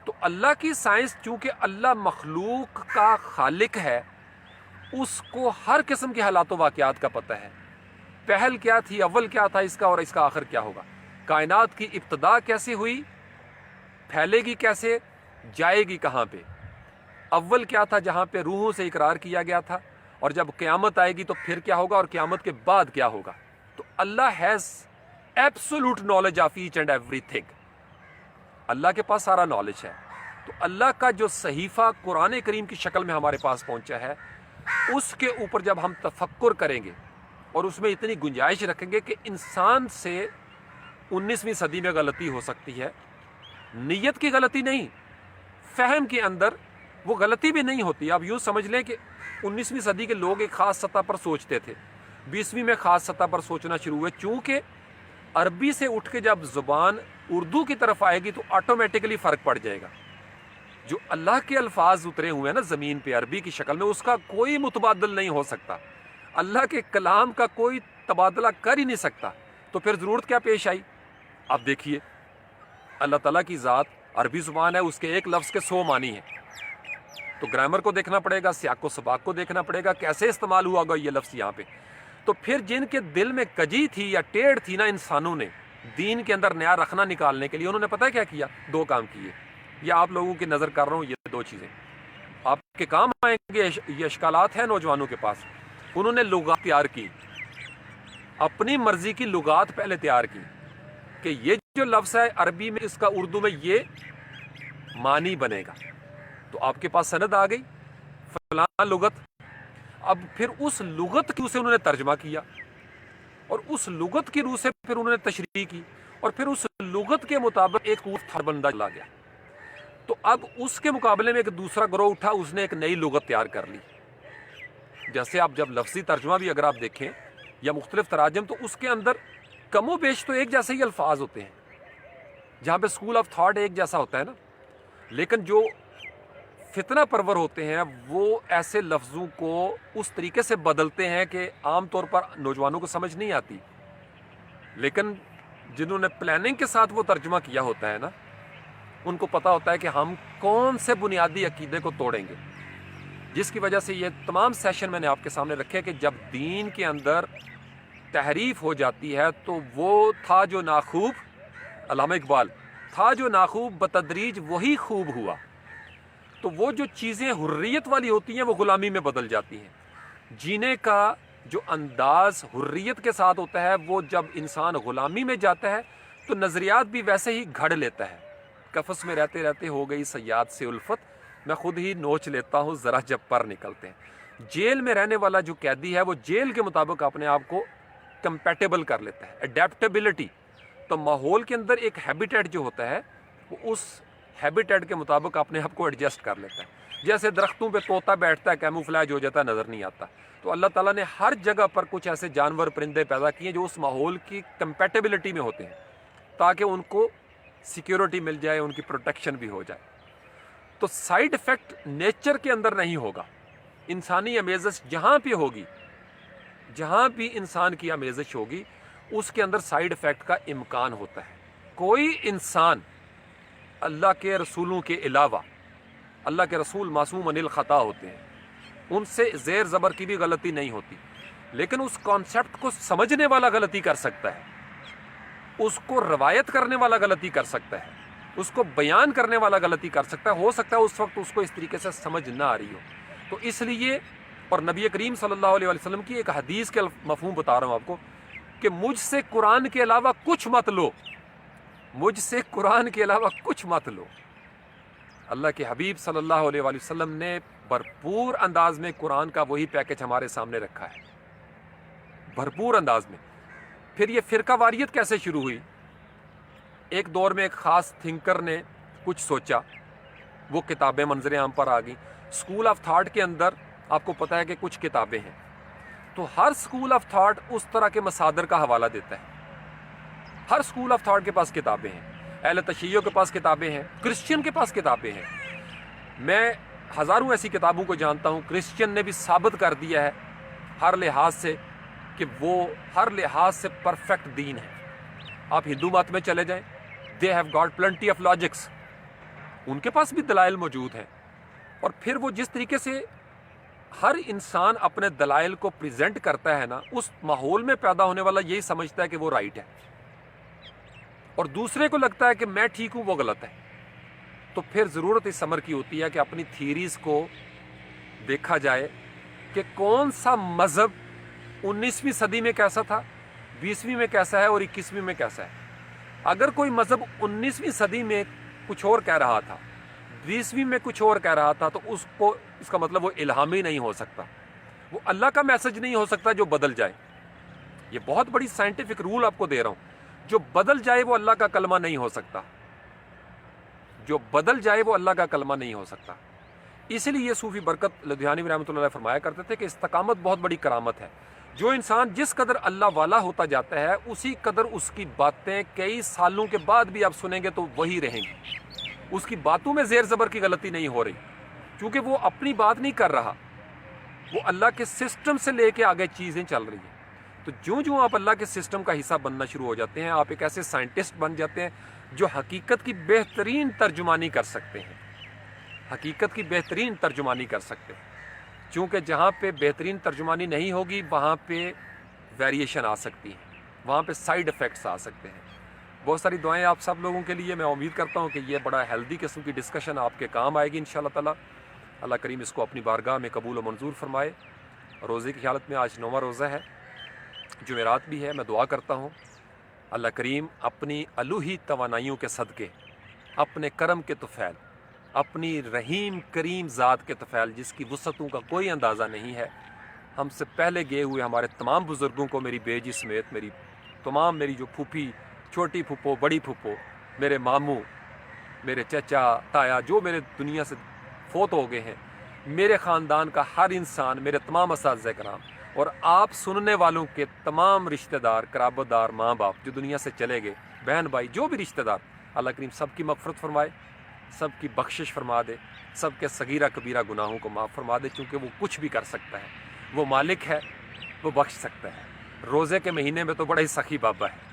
[SPEAKER 1] تو اللہ کی سائنس، چونکہ اللہ مخلوق کا خالق ہے، اس کو ہر قسم کے حالات و واقعات کا پتہ ہے. پہل کیا تھی، اول کیا تھا اس کا، اور اس کا آخر کیا ہوگا. کائنات کی ابتدا کیسے ہوئی، پھیلے گی کیسے، جائے گی کہاں پہ. اول کیا تھا جہاں پہ روحوں سے اقرار کیا گیا تھا، اور جب قیامت آئے گی تو پھر کیا ہوگا، اور قیامت کے بعد کیا ہوگا. تو اللہ has absolute knowledge of each and every thing. اللہ کے پاس سارا نالج ہے. تو اللہ کا جو صحیفہ قرآن کریم کی شکل میں ہمارے پاس پہنچا ہے، اس کے اوپر جب ہم تفکر کریں گے اور اس میں اتنی گنجائش رکھیں گے کہ انسان سے 19ویں صدی میں غلطی ہو سکتی ہے، نیت کی غلطی نہیں، فہم کے اندر وہ غلطی بھی نہیں ہوتی. آپ یوں سمجھ لیں کہ 19ویں صدی کے لوگ ایک خاص سطح پر سوچتے تھے، 20ویں میں خاص سطح پر سوچنا شروع ہوئے. چونکہ عربی سے اٹھ کے جب زبان اردو کی طرف آئے گی تو آٹومیٹکلی فرق پڑ جائے گا. جو اللہ کے الفاظ اترے ہوئے ہیں نا زمین پہ عربی کی شکل میں، اس کا کوئی متبادل نہیں ہو سکتا. اللہ کے کلام کا کوئی تبادلہ کر ہی نہیں سکتا. تو پھر ضرورت کیا پیش آئی. آپ دیکھیے اللہ تعالیٰ کی ذات عربی زبان ہے، اس کے ایک لفظ کے 100 معنی ہیں. تو گرامر کو دیکھنا پڑے گا، سیاق و سباق کو دیکھنا پڑے گا، کیسے استعمال ہوا گا یہ لفظ یہاں پہ. تو پھر جن کے دل میں کجی تھی یا ٹیڑھ تھی نا انسانوں نے دین کے اندر نیا رکھنا نکالنے کے لیے، انہوں نے پتہ کیا کیا، 2 کام کیے. یہ آپ لوگوں کی نظر کر رہا ہوں، یہ 2 چیزیں آپ کے کام آئیں گے. یہ اشکالات ہیں نوجوانوں کے پاس. انہوں نے لغات تیار کی، اپنی مرضی کی لغات پہلے تیار کی کہ یہ جو لفظ ہے عربی میں، اس کا اردو میں یہ معنی بنے گا. تو آپ کے پاس سند آ گئی فلاں لغت. اب پھر اس لغت کی سے انہوں نے ترجمہ کیا، اور اس لغت کی روح سے پھر انہوں نے تشریح کی، اور پھر اس لغت کے مطابق ایک تھا بندہ چلا گیا. تو اب اس کے مقابلے میں ایک دوسرا گروہ اٹھا، اس نے ایک نئی لغت تیار کر لی. جیسے آپ جب لفظی ترجمہ بھی اگر آپ دیکھیں یا مختلف تراجم، تو اس کے اندر کم و بیش تو ایک جیسے ہی الفاظ ہوتے ہیں، جہاں پہ اسکول آف تھاٹ ایک جیسا ہوتا ہے نا. لیکن جو فتنہ پرور ہوتے ہیں وہ ایسے لفظوں کو اس طریقے سے بدلتے ہیں کہ عام طور پر نوجوانوں کو سمجھ نہیں آتی. لیکن جنہوں نے پلاننگ کے ساتھ وہ ترجمہ کیا ہوتا ہے نا، ان کو پتہ ہوتا ہے کہ ہم کون سے بنیادی عقیدے کو توڑیں گے. جس کی وجہ سے یہ تمام سیشن میں نے آپ کے سامنے رکھے کہ جب دین کے اندر تحریف ہو جاتی ہے تو وہ تھا جو ناخوب، علامہ اقبال، تھا جو ناخوب بتدریج وہی خوب ہوا. تو وہ جو چیزیں حریت والی ہوتی ہیں وہ غلامی میں بدل جاتی ہیں. جینے کا جو انداز حریت کے ساتھ ہوتا ہے، وہ جب انسان غلامی میں جاتا ہے تو نظریات بھی ویسے ہی گھڑ لیتا ہے. قفس میں رہتے رہتے ہو گئی صیاد سے الفت، میں خود ہی نوچ لیتا ہوں ذرا جب پر نکلتے ہیں. جیل میں رہنے والا جو قیدی ہے وہ جیل کے مطابق اپنے آپ کو کمپیٹیبل کر لیتا ہے، اڈیپٹیبلٹی. تو ماحول کے اندر ایک ہیبیٹیٹ جو ہوتا ہے وہ اس ہیبیٹیٹ کے مطابق اپنے آپ کو ایڈجسٹ کر لیتا ہے. جیسے درختوں پہ طوطا بیٹھتا ہے، کیموفلیج ہو جاتا ہے، نظر نہیں آتا. تو اللہ تعالیٰ نے ہر جگہ پر کچھ ایسے جانور پرندے پیدا کیے جو اس ماحول کی کمپیٹیبلٹی میں ہوتے ہیں، تاکہ ان کو سیکیورٹی مل جائے، ان کی پروٹیکشن بھی ہو جائے. تو سائیڈ افیکٹ نیچر کے اندر نہیں ہوگا. انسانی امیزش جہاں پہ ہوگی، جہاں بھی انسان کی امیزش ہوگی، اس کے اندر سائیڈ افیکٹ کا امکان ہوتا ہے. کوئی انسان اللہ کے رسولوں کے علاوہ، اللہ کے رسول معصوم عن الخطا ہوتے ہیں، ان سے زیر زبر کی بھی غلطی نہیں ہوتی. لیکن اس کانسیپٹ کو سمجھنے والا غلطی کر سکتا ہے، اس کو روایت کرنے والا غلطی کر سکتا ہے، اس کو بیان کرنے والا غلطی کر سکتا ہے. ہو سکتا ہے اس وقت اس کو اس طریقے سے سمجھ نہ آ رہی ہو. تو اس لیے، اور نبی کریم صلی اللہ علیہ وسلم کی ایک حدیث کے مفہوم بتا رہا ہوں آپ کو کہ مجھ سے قرآن کے علاوہ کچھ مت لو، مجھ سے قرآن کے علاوہ کچھ مت لو. اللہ کے حبیب صلی اللہ علیہ وسلم نے بھرپور انداز میں قرآن کا وہی پیکج ہمارے سامنے رکھا ہے، بھرپور انداز میں. پھر یہ فرقہ واریت کیسے شروع ہوئی؟ ایک دور میں ایک خاص تھنکر نے کچھ سوچا، وہ کتابیں منظر عام پر آ گئیں. اسکول آف تھاٹ کے اندر آپ کو پتہ ہے کہ کچھ کتابیں ہیں. تو ہر اسکول آف تھاٹ اس طرح کے مصادر کا حوالہ دیتا ہے. ہر اسکول آف تھاٹ کے پاس کتابیں ہیں، اہل تشیع کے پاس کتابیں ہیں، کرسچین کے پاس کتابیں ہیں. میں ہزاروں ایسی کتابوں کو جانتا ہوں. کرسچین نے بھی ثابت کر دیا ہے ہر لحاظ سے کہ وہ ہر لحاظ سے پرفیکٹ دین ہے. آپ ہندو مت میں چلے جائیں، they have got plenty of logics. ان کے پاس بھی دلائل موجود ہیں، اور پھر وہ جس طریقے سے ہر انسان اپنے دلائل کو پریزنٹ کرتا ہے نا، اس ماحول میں پیدا ہونے والا یہی سمجھتا ہے کہ وہ رائٹ ہے، اور دوسرے کو لگتا ہے کہ میں ٹھیک ہوں، وہ غلط ہے۔ تو پھر ضرورت اس امر کی ہوتی ہے کہ اپنی تھیریز کو دیکھا جائے کہ کون سا مذہب 19ویں صدی میں کیسا تھا، 20ویں میں کیسا ہے، اور 21ویں میں کیسا ہے۔ اگر کوئی مذہب 19ویں صدی میں کچھ اور کہہ رہا تھا، 20ویں میں کچھ اور کہہ رہا تھا، تو اس کا مطلب وہ الہامی نہیں ہو سکتا، وہ اللہ کا میسج نہیں ہو سکتا جو بدل جائے۔ یہ بہت بڑی سائنٹیفک رول آپ کو دے رہا ہوں، جو بدل جائے وہ اللہ کا کلمہ نہیں ہو سکتا، جو بدل جائے وہ اللہ کا کلمہ نہیں ہو سکتا۔ اسی لیے صوفی برکت لدھیانوی رحمۃ اللہ علیہ فرمایا کرتے تھے کہ استقامت بہت بڑی کرامت ہے۔ جو انسان جس قدر اللہ والا ہوتا جاتا ہے، اسی قدر اس کی باتیں کئی سالوں کے بعد بھی آپ سنیں گے تو وہی رہیں گی، اس کی باتوں میں زیر زبر کی غلطی نہیں ہو رہی، کیونکہ وہ اپنی بات نہیں کر رہا، وہ اللہ کے سسٹم سے لے کے آگے چیزیں چل رہی ہیں۔ تو جو آپ اللہ کے سسٹم کا حصہ بننا شروع ہو جاتے ہیں، آپ ایک ایسے سائنٹسٹ بن جاتے ہیں جو حقیقت کی بہترین ترجمانی کر سکتے ہیں، حقیقت کی بہترین ترجمانی کر سکتے ہیں۔ چونکہ جہاں پہ بہترین ترجمانی نہیں ہوگی، وہاں پہ ویریشن آ سکتی ہے، وہاں پہ سائیڈ ایفیکٹس آ سکتے ہیں۔ بہت ساری دعائیں آپ سب لوگوں کے لیے، میں امید کرتا ہوں کہ یہ بڑا ہیلدی قسم کی ڈسکشن آپ کے کام آئے گی انشاءاللہ تعالی۔ اللہ کریم اس کو اپنی بارگاہ میں قبول و منظور فرمائے۔ روزے کی حالت میں آج 9واں روزہ ہے، جمعرات بھی ہے، میں دعا کرتا ہوں اللہ کریم اپنی الوہی توانائیوں کے صدقے، اپنے کرم کے طفیل، اپنی رحیم کریم ذات کے طفیل جس کی وسعتوں کا کوئی اندازہ نہیں ہے، ہم سے پہلے گئے ہوئے ہمارے تمام بزرگوں کو، میری بیجی سمیت میری جو پھوپھی، چھوٹی پھوپھو، بڑی پھوپھو، میرے ماموں، میرے چچا، تایا، جو میرے دنیا سے فوت ہو گئے ہیں، میرے خاندان کا ہر انسان، میرے تمام اساتذہ کرام، اور آپ سننے والوں کے تمام رشتہ دار، قرابت دار، ماں باپ جو دنیا سے چلے گئے، بہن بھائی، جو بھی رشتہ دار، اللہ کریم سب کی مغفرت فرمائے، سب کی بخشش فرما دے، سب کے صغیرہ کبیرہ گناہوں کو معاف فرما دے، چونکہ وہ کچھ بھی کر سکتا ہے، وہ مالک ہے، وہ بخش سکتا ہے۔ روزے کے مہینے میں تو بڑا ہی سخی بابا ہے،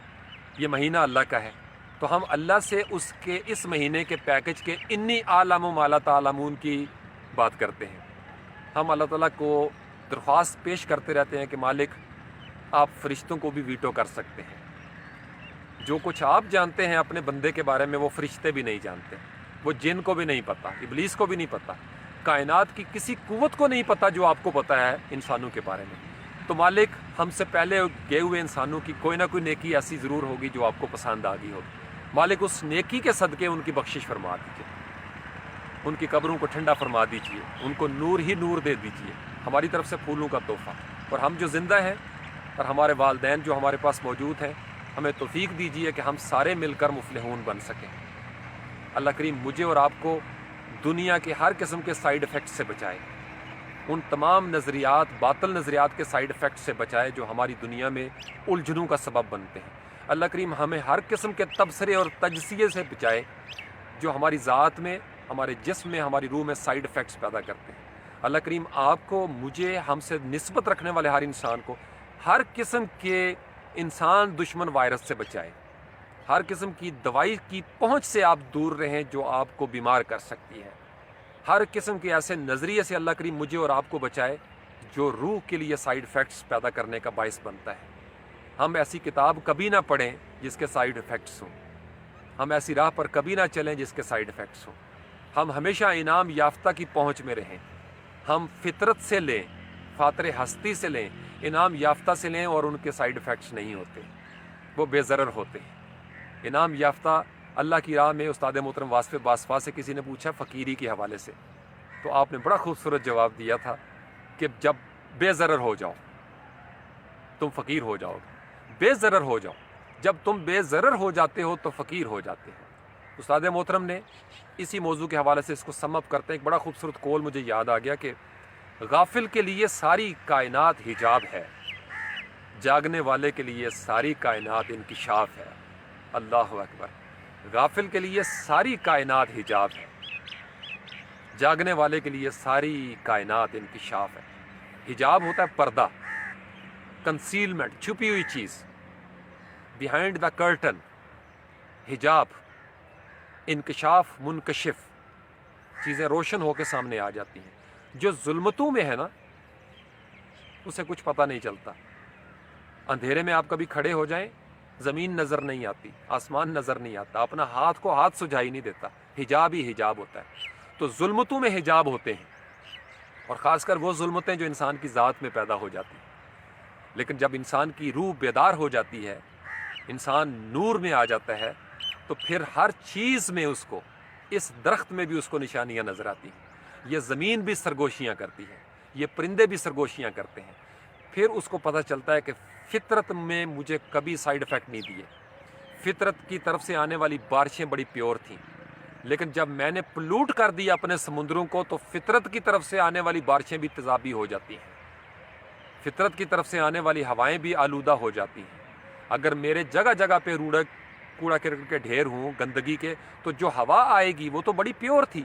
[SPEAKER 1] یہ مہینہ اللہ کا ہے، تو ہم اللہ سے اس مہینے کے پیکج کے انی عالم و مالا تعلمون کی بات کرتے ہیں۔ ہم اللہ تعالیٰ کو درخواست پیش کرتے رہتے ہیں کہ مالک آپ فرشتوں کو بھی ویٹو کر سکتے ہیں، جو کچھ آپ جانتے ہیں اپنے بندے کے بارے میں وہ فرشتے بھی نہیں جانتے، وہ جن کو بھی نہیں پتہ، ابلیس کو بھی نہیں پتہ، کائنات کی کسی قوت کو نہیں پتہ جو آپ کو پتہ ہے انسانوں کے بارے میں۔ تو مالک ہم سے پہلے گئے ہوئے انسانوں کی کوئی نہ کوئی نیکی ایسی ضرور ہوگی جو آپ کو پسند آ گئی ہوگی، مالک اس نیکی کے صدقے ان کی بخشش فرما دیجیے، ان کی قبروں کو ٹھنڈا فرما دیجیے، ان کو نور ہی نور دے دیجیے، ہماری طرف سے پھولوں کا تحفہ، اور ہم جو زندہ ہیں اور ہمارے والدین جو ہمارے پاس موجود ہیں، ہمیں توفیق دیجیے کہ ہم سارے مل کر مفلحون بن سکیں۔ اللہ کریم مجھے اور آپ کو دنیا کے ہر قسم کے سائیڈ ایفیکٹ سے بچائے، ان تمام نظریات، باطل نظریات کے سائیڈ ایفیکٹ سے بچائے جو ہماری دنیا میں الجھنوں کا سبب بنتے ہیں۔ اللہ کریم ہمیں ہر قسم کے تبصرے اور تجزیے سے بچائے جو ہماری ذات میں، ہمارے جسم میں، ہماری روح میں سائیڈ ایفیکٹس پیدا کرتے ہیں۔ اللہ کریم آپ کو، مجھے، ہم سے نسبت رکھنے والے ہر انسان کو ہر قسم کے انسان دشمن وائرس سے بچائے، ہر قسم کی دوائی کی پہنچ سے آپ دور رہیں جو آپ کو بیمار کر سکتی ہے، ہر قسم کے ایسے نظریے سے اللہ کریم مجھے اور آپ کو بچائے جو روح کے لیے سائیڈ ایفیکٹس پیدا کرنے کا باعث بنتا ہے۔ ہم ایسی کتاب کبھی نہ پڑھیں جس کے سائیڈ ایفیکٹس ہوں، ہم ایسی راہ پر کبھی نہ چلیں جس کے سائیڈ ایفیکٹس ہوں، ہم ہمیشہ انعام یافتہ کی پہنچ میں رہیں، ہم فطرت سے لیں، فاطر ہستی سے لیں، انعام یافتہ سے لیں، اور ان کے سائیڈ ایفیکٹس نہیں ہوتے، وہ بے ضرر ہوتے ہیں۔ انعام یافتہ اللہ کی راہ میں، استاد محترم واسف باسفا سے کسی نے پوچھا فقیری کے حوالے سے، تو آپ نے بڑا خوبصورت جواب دیا تھا کہ جب بے ضرر ہو جاؤ تم فقیر ہو جاؤ گے، بے ضرر ہو جاؤ، جب تم بے ضرر ہو جاتے ہو تو فقیر ہو جاتے ہو۔ استاد محترم نے اسی موضوع کے حوالے سے اس کو سم اپ کرتے ہیں، ایک بڑا خوبصورت قول مجھے یاد آ گیا کہ غافل کے لیے ساری کائنات حجاب ہے، جاگنے والے کے لیے ساری کائنات انکشاف ہے۔ اللہ اکبر۔ غافل کے لیے ساری کائنات حجاب ہے، جاگنے والے کے لیے ساری کائنات انکشاف ہے۔ حجاب ہوتا ہے پردہ، کنسیلمنٹ، چھپی ہوئی چیز، بیہائنڈ دا کرٹن، حجاب، انکشاف، منکشف، چیزیں روشن ہو کے سامنے آ جاتی ہیں۔ جو ظلمتوں میں ہے نا اسے کچھ پتہ نہیں چلتا۔ اندھیرے میں آپ کبھی کھڑے ہو جائیں، زمین نظر نہیں آتی، آسمان نظر نہیں آتا، اپنا ہاتھ کو ہاتھ سجھائی نہیں دیتا، حجاب ہی حجاب ہوتا ہے۔ تو ظلمتوں میں حجاب ہوتے ہیں، اور خاص کر وہ ظلمتیں جو انسان کی ذات میں پیدا ہو جاتی ہیں۔ لیکن جب انسان کی روح بیدار ہو جاتی ہے، انسان نور میں آ جاتا ہے، تو پھر ہر چیز میں اس کو، اس درخت میں بھی اس کو نشانیاں نظر آتی ہیں، یہ زمین بھی سرگوشیاں کرتی ہے، یہ پرندے بھی سرگوشیاں کرتے ہیں۔ پھر اس کو پتہ چلتا ہے کہ فطرت میں مجھے کبھی سائیڈ افیکٹ نہیں دیے، فطرت کی طرف سے آنے والی بارشیں بڑی پیور تھیں، لیکن جب میں نے پلوٹ کر دیا اپنے سمندروں کو تو فطرت کی طرف سے آنے والی بارشیں بھی تیزابی ہو جاتی ہیں، فطرت کی طرف سے آنے والی ہوائیں بھی آلودہ ہو جاتی ہیں۔ اگر میرے جگہ جگہ پہ کوڑا کرکٹ کے ڈھیر ہوں، گندگی کے، تو جو ہوا آئے گی وہ تو بڑی پیور تھی،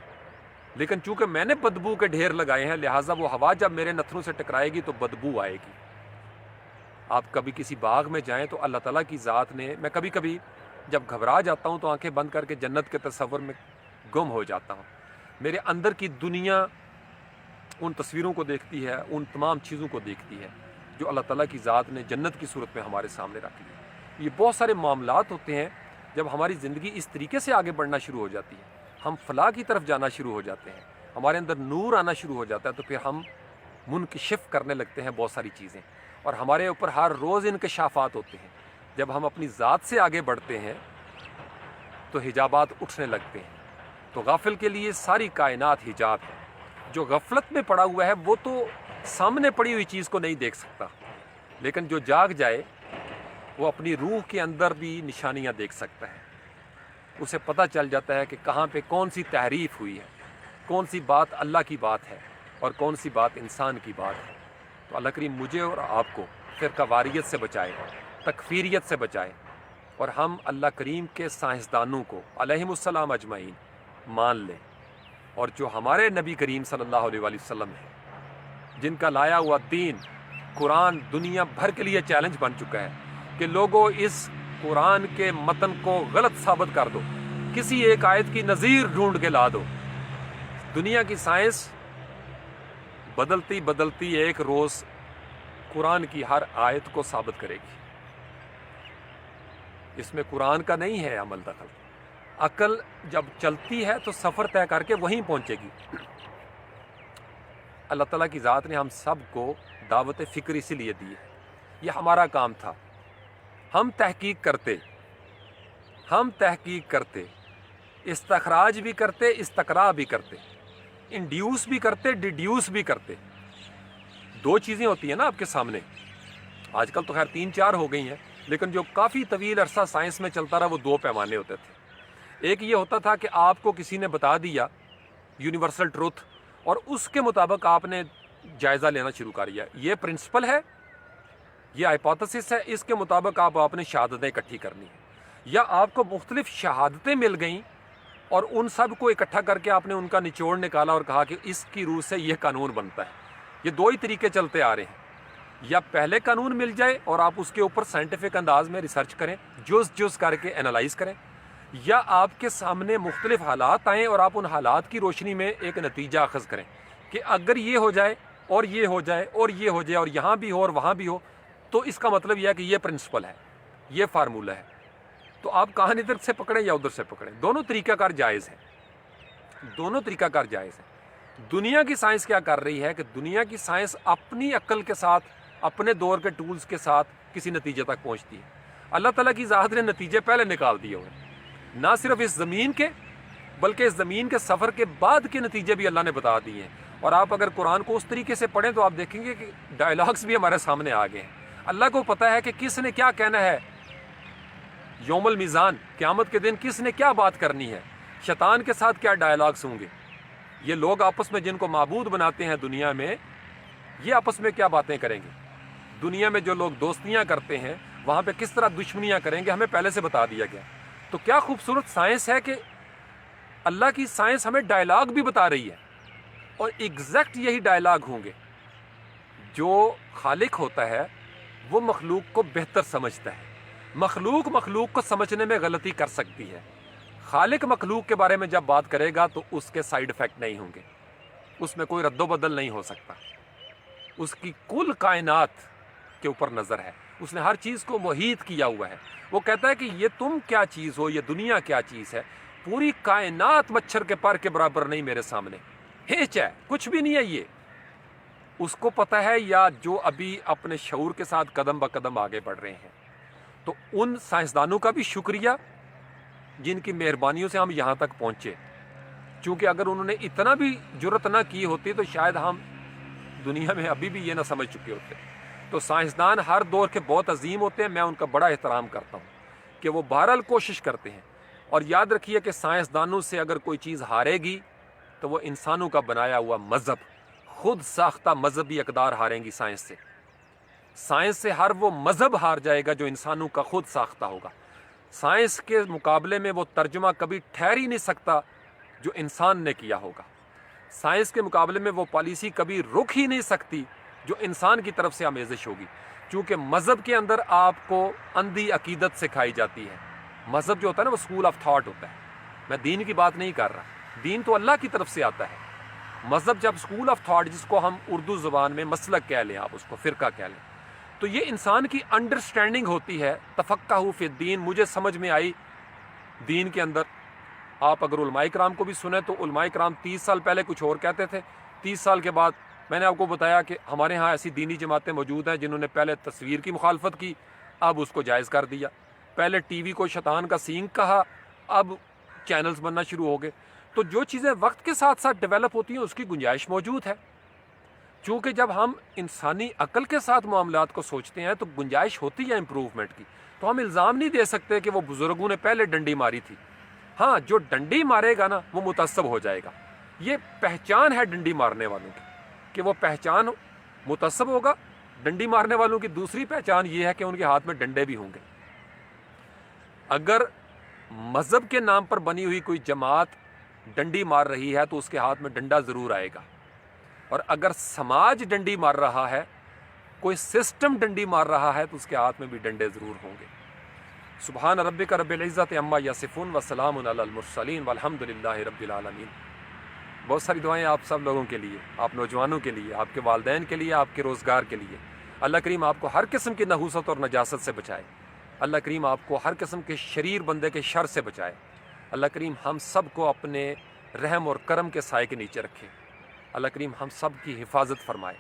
[SPEAKER 1] لیکن چونکہ میں نے بدبو کے ڈھیر لگائے ہیں، لہٰذا وہ ہوا جب میرے نتھنوں سے ٹکرائے گی تو بدبو آئے گی۔ آپ کبھی کسی باغ میں جائیں تو اللہ تعالیٰ کی ذات نے، میں کبھی کبھی جب گھبرا جاتا ہوں تو آنکھیں بند کر کے جنت کے تصور میں گم ہو جاتا ہوں۔ میرے اندر کی دنیا ان تصویروں کو دیکھتی ہے، ان تمام چیزوں کو دیکھتی ہے جو اللہ تعالیٰ کی ذات نے جنت کی صورت میں ہمارے سامنے رکھ لی ہے۔ یہ بہت سارے معاملات ہوتے ہیں جب ہماری زندگی اس طریقے سے آگے بڑھنا شروع ہو جاتی ہے، ہم فلاح کی طرف جانا شروع ہو جاتے ہیں، ہمارے اندر نور آنا شروع ہو جاتا ہے، تو پھر ہم منکشف کرنے لگتے ہیں بہت ساری چیزیں، اور ہمارے اوپر ہر روز انکشافات ہوتے ہیں۔ جب ہم اپنی ذات سے آگے بڑھتے ہیں تو حجابات اٹھنے لگتے ہیں۔ تو غافل کے لیے ساری کائنات حجاب ہے۔ جو غفلت میں پڑا ہوا ہے وہ تو سامنے پڑی ہوئی چیز کو نہیں دیکھ سکتا، لیکن جو جاگ جائے وہ اپنی روح کے اندر بھی نشانیاں دیکھ سکتا ہے۔ اسے پتہ چل جاتا ہے کہ کہاں پہ کون سی تحریف ہوئی ہے، کون سی بات اللہ کی بات ہے اور کون سی بات انسان کی بات ہے۔ تو اللہ کریم مجھے اور آپ کو فرقہ واریت سے بچائے، تکفیریت سے بچائے، اور ہم اللہ کریم کے سائنسدانوں کو علیہم السلام اجمعین مان لیں، اور جو ہمارے نبی کریم صلی اللہ علیہ وآلہ وسلم ہیں، جن کا لایا ہوا دین قرآن دنیا بھر کے لیے چیلنج بن چکا ہے کہ لوگوں اس قرآن کے متن کو غلط ثابت کر دو، کسی ایک آیت کی نظیر ڈھونڈ کے لا دو۔ دنیا کی سائنس بدلتی بدلتی ایک روز قرآن کی ہر آیت کو ثابت کرے گی۔ اس میں قرآن کا نہیں ہے عمل دخل۔ عقل جب چلتی ہے تو سفر طے کر کے وہیں پہنچے گی۔ اللہ تعالیٰ کی ذات نے ہم سب کو دعوت فکر اسی لیے دی ہے، یہ ہمارا کام تھا۔ ہم تحقیق کرتے، استخراج بھی کرتے، استقراء بھی کرتے، انڈیوس بھی کرتے، ڈیڈیوس بھی کرتے۔ دو چیزیں ہوتی ہیں نا آپ کے سامنے، آج کل تو خیر 3-4 ہو گئی ہیں، لیکن جو کافی طویل عرصہ سائنس میں چلتا رہا وہ 2 پیمانے ہوتے تھے۔ ایک یہ ہوتا تھا کہ آپ کو کسی نے بتا دیا یونیورسل ٹروتھ، اور اس کے مطابق آپ نے جائزہ لینا شروع کر دیا، یہ پرنسپل ہے، یہ ہائپوتھسس ہے، اس کے مطابق آپ نے شہادتیں اکٹھی کرنی ہیں۔ یا آپ کو مختلف شہادتیں مل گئیں اور ان سب کو اکٹھا کر کے آپ نے ان کا نچوڑ نکالا اور کہا کہ اس کی روح سے یہ قانون بنتا ہے۔ یہ 2 ہی طریقے چلتے آ رہے ہیں، یا پہلے قانون مل جائے اور آپ اس کے اوپر سائنٹیفک انداز میں ریسرچ کریں، جز کر کے انالائز کریں، یا آپ کے سامنے مختلف حالات آئیں اور آپ ان حالات کی روشنی میں ایک نتیجہ اخذ کریں کہ اگر یہ ہو جائے اور یہ ہو جائے اور یہ ہو جائے اور یہاں بھی ہو اور وہاں بھی ہو، تو اس کا مطلب یہ ہے کہ یہ پرنسپل ہے، یہ فارمولہ ہے۔ تو آپ کہاں ادھر سے پکڑیں یا ادھر سے پکڑیں، دونوں طریقہ کار جائز ہیں۔ دنیا کی سائنس کیا کر رہی ہے کہ دنیا کی سائنس اپنی عقل کے ساتھ، اپنے دور کے ٹولز کے ساتھ کسی نتیجے تک پہنچتی ہے۔ اللہ تعالیٰ کی ذات نے نتیجے پہلے نکال دیے ہوئے، نہ صرف اس زمین کے بلکہ اس زمین کے سفر کے بعد کے نتیجے بھی اللہ نے بتا دیے ہیں۔ اور آپ اگر قرآن کو اس طریقے سے پڑھیں تو آپ دیکھیں گے کہ ڈائلاگز بھی ہمارے سامنے آ گئے ہیں۔ اللہ کو پتہ ہے کہ کس نے کیا کہنا ہے، یوم المیزان قیامت کے دن کس نے کیا بات کرنی ہے، شیطان کے ساتھ کیا ڈائلاگز ہوں گے، یہ لوگ آپس میں جن کو معبود بناتے ہیں دنیا میں، یہ آپس میں کیا باتیں کریں گے، دنیا میں جو لوگ دوستیاں کرتے ہیں وہاں پہ کس طرح دشمنیاں کریں گے، ہمیں پہلے سے بتا دیا گیا۔ تو کیا خوبصورت سائنس ہے کہ اللہ کی سائنس ہمیں ڈائلاگ بھی بتا رہی ہے، اور ایگزیکٹ یہی ڈائلاگ ہوں گے۔ جو خالق ہوتا ہے وہ مخلوق کو بہتر سمجھتا ہے، مخلوق کو سمجھنے میں غلطی کر سکتی ہے، خالق مخلوق کے بارے میں جب بات کرے گا تو اس کے سائیڈ افیکٹ نہیں ہوں گے، اس میں کوئی رد و بدل نہیں ہو سکتا، اس کی کل کائنات کے اوپر نظر ہے، اس نے ہر چیز کو محیط کیا ہوا ہے۔ وہ کہتا ہے کہ یہ تم کیا چیز ہو، یہ دنیا کیا چیز ہے، پوری کائنات مچھر کے پر کے برابر نہیں میرے سامنے، ہیچ ہے، کچھ بھی نہیں ہے یہ۔ اس کو پتہ ہے، یا جو ابھی اپنے شعور کے ساتھ قدم بہ قدم آگے بڑھ رہے ہیں۔ تو ان سائنسدانوں کا بھی شکریہ جن کی مہربانیوں سے ہم یہاں تک پہنچے، چونکہ اگر انہوں نے اتنا بھی جرت نہ کی ہوتی تو شاید ہم دنیا میں ابھی بھی یہ نہ سمجھ چکے ہوتے۔ تو سائنسدان ہر دور کے بہت عظیم ہوتے ہیں، میں ان کا بڑا احترام کرتا ہوں کہ وہ بہرحال کوشش کرتے ہیں۔ اور یاد رکھیے کہ سائنسدانوں سے اگر کوئی چیز ہارے گی تو وہ انسانوں کا بنایا ہوا مذہب، خود ساختہ مذہبی اقدار ہاریں گی سائنس سے۔ سائنس سے ہر وہ مذہب ہار جائے گا جو انسانوں کا خود ساختہ ہوگا۔ سائنس کے مقابلے میں وہ ترجمہ کبھی ٹھہر ہی نہیں سکتا جو انسان نے کیا ہوگا۔ سائنس کے مقابلے میں وہ پالیسی کبھی رک ہی نہیں سکتی جو انسان کی طرف سے آمیزش ہوگی، چونکہ مذہب کے اندر آپ کو اندھی عقیدت سکھائی جاتی ہے۔ مذہب جو ہوتا ہے نا وہ اسکول آف تھاٹ ہوتا ہے، میں دین کی بات نہیں کر رہا، دین تو اللہ کی طرف سے آتا ہے۔ مذہب جب اسکول آف تھاٹ، جس کو ہم اردو زبان میں مسلک کہہ لیں، آپ اس کو فرقہ کہہ لیں، تو یہ انسان کی انڈرسٹینڈنگ ہوتی ہے۔ تفقہ فی الدین، مجھے سمجھ میں آئی دین کے اندر۔ آپ اگر علماء کرام کو بھی سنیں تو علماء کرام 30 سال پہلے کچھ اور کہتے تھے، 30 سال کے بعد میں نے آپ کو بتایا کہ ہمارے ہاں ایسی دینی جماعتیں موجود ہیں جنہوں نے پہلے تصویر کی مخالفت کی، اب اس کو جائز کر دیا۔ پہلے ٹی وی کو شیطان کا سینگ کہا، اب چینلز بننا شروع ہو گئے۔ تو جو چیزیں وقت کے ساتھ ساتھ ڈیولپ ہوتی ہیں اس کی گنجائش موجود ہے، چونکہ جب ہم انسانی عقل کے ساتھ معاملات کو سوچتے ہیں تو گنجائش ہوتی ہے امپروومنٹ کی۔ تو ہم الزام نہیں دے سکتے کہ وہ بزرگوں نے پہلے ڈنڈی ماری تھی۔ ہاں، جو ڈنڈی مارے گا نا وہ متعصب ہو جائے گا، یہ پہچان ہے ڈنڈی مارنے والوں کی کہ وہ پہچان متعصب ہوگا۔ ڈنڈی مارنے والوں کی دوسری پہچان یہ ہے کہ ان کے ہاتھ میں ڈنڈے بھی ہوں گے۔ اگر مذہب کے نام پر بنی ہوئی کوئی جماعت ڈنڈی مار رہی ہے تو اس کے ہاتھ میں ڈنڈا ضرور آئے گا، اور اگر سماج ڈنڈی مار رہا ہے، کوئی سسٹم ڈنڈی مار رہا ہے تو اس کے ہاتھ میں بھی ڈنڈے ضرور ہوں گے۔ سبحان ربک رب العزت عما یصفون وسلام علی المرسلین والحمد للہ رب العالمین۔ بہت ساری دعائیں آپ سب لوگوں کے لیے، آپ نوجوانوں کے لیے، آپ کے والدین کے لیے، آپ کے روزگار کے لیے۔ اللہ کریم آپ کو ہر قسم کی نحوست اور نجاست سے بچائے۔ اللہ کریم آپ کو ہر قسم کے شریر بندے کے شر سے بچائے۔ اللہ کریم ہم سب کو اپنے رحم اور کرم کے سائے کے نیچے رکھے۔ اللہ کریم ہم سب کی حفاظت فرمائے،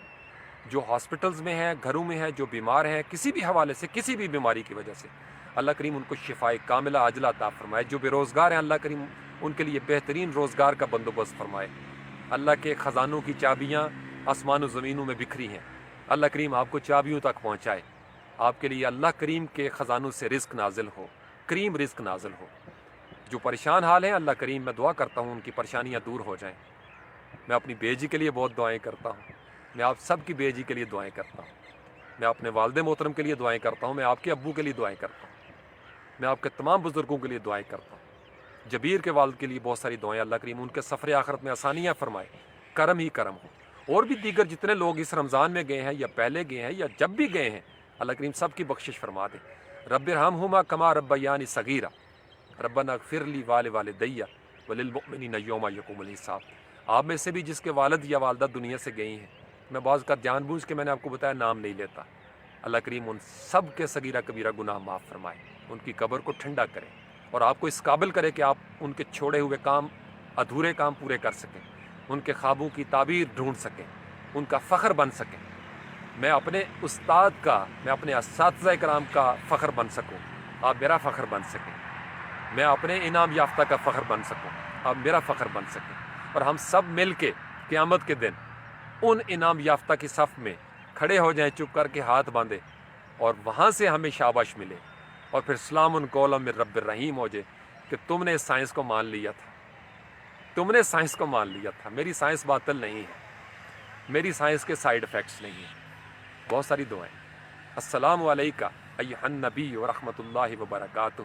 [SPEAKER 1] جو ہاسپٹلز میں ہیں، گھروں میں ہیں، جو بیمار ہیں کسی بھی حوالے سے، کسی بھی بیماری کی وجہ سے، اللہ کریم ان کو شفائے کاملہ عاجلہ عطا فرمائے۔ جو بے روزگار ہیں، اللہ کریم ان کے لیے بہترین روزگار کا بندوبست فرمائے۔ اللہ کے خزانوں کی چابیاں آسمان و زمینوں میں بکھری ہیں، اللہ کریم آپ کو چابیوں تک پہنچائے۔ آپ کے لیے اللہ کریم کے خزانوں سے رزق نازل ہو، کریم رزق نازل ہو۔ جو پریشان حال ہیں، اللہ کریم میں دعا کرتا ہوں ان کی پریشانیاں دور ہو جائیں۔ میں اپنی بیجی کے لیے بہت دعائیں کرتا ہوں، میں آپ سب کی بیجی کے لیے دعائیں کرتا ہوں، میں اپنے والد محترم کے لیے دعائیں کرتا ہوں، میں آپ کے ابو کے لیے دعائیں کرتا ہوں، میں آپ کے تمام بزرگوں کے لیے دعائیں کرتا ہوں۔ جبیر کے والد کے لیے بہت ساری دعائیں، اللہ کریم ان کے سفر آخرت میں آسانیاں فرمائے، کرم ہی کرم ہو۔ اور بھی دیگر جتنے لوگ اس رمضان میں گئے ہیں یا پہلے گئے ہیں یا جب بھی گئے ہیں، اللہ کریم سب کی بخشش فرما دے۔ رب ارحمہما کما ربیانی صغیرا، ربنا اغفر لی ولوالدی وللمؤمنین یوم یقوم الحساب۔ آپ میں سے بھی جس کے والد یا والدہ دنیا سے گئی ہیں، میں بعض کا جان بوجھ کے میں نے آپ کو بتایا نام نہیں لیتا، اللہ کریم ان سب کے صغیرہ کبیرہ گناہ معاف فرمائے، ان کی قبر کو ٹھنڈا کرے، اور آپ کو اس قابل کرے کہ آپ ان کے چھوڑے ہوئے کام، ادھورے کام پورے کر سکیں، ان کے خوابوں کی تعبیر ڈھونڈ سکیں، ان کا فخر بن سکیں۔ میں اپنے استاد کا، میں اپنے اساتذہ کرام کا فخر بن سکوں، آپ میرا فخر بن سکیں۔ میں اپنے انعام یافتہ کا فخر بن سکوں، آپ میرا فخر بن سکیں، اور ہم سب مل کے قیامت کے دن ان انعام یافتہ کی صف میں کھڑے ہو جائیں، چپ کر کے ہاتھ باندھے، اور وہاں سے ہمیں شاباش ملے، اور پھر سلام قولا من رب الرحیم ہو جائے کہ تم نے اس سائنس کو مان لیا تھا، تم نے سائنس کو مان لیا تھا، میری سائنس باطل نہیں ہے، میری سائنس کے سائیڈ افیکٹس نہیں ہیں۔ بہت ساری دعائیں۔ السلام علیکہ ایھا النبی ورحمۃ اللہ وبرکاتہ،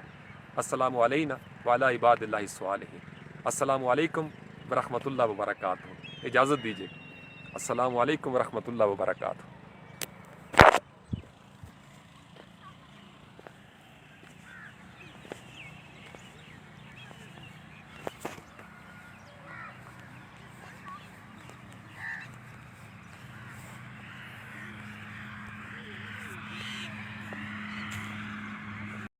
[SPEAKER 1] السلام علینا وعلی عباد اللہ الصالحین، السلام علیکم ورحمۃ اللہ وبرکاتہ۔ اجازت دیجیے، السلام علیکم ورحمۃ اللہ وبرکاتہ۔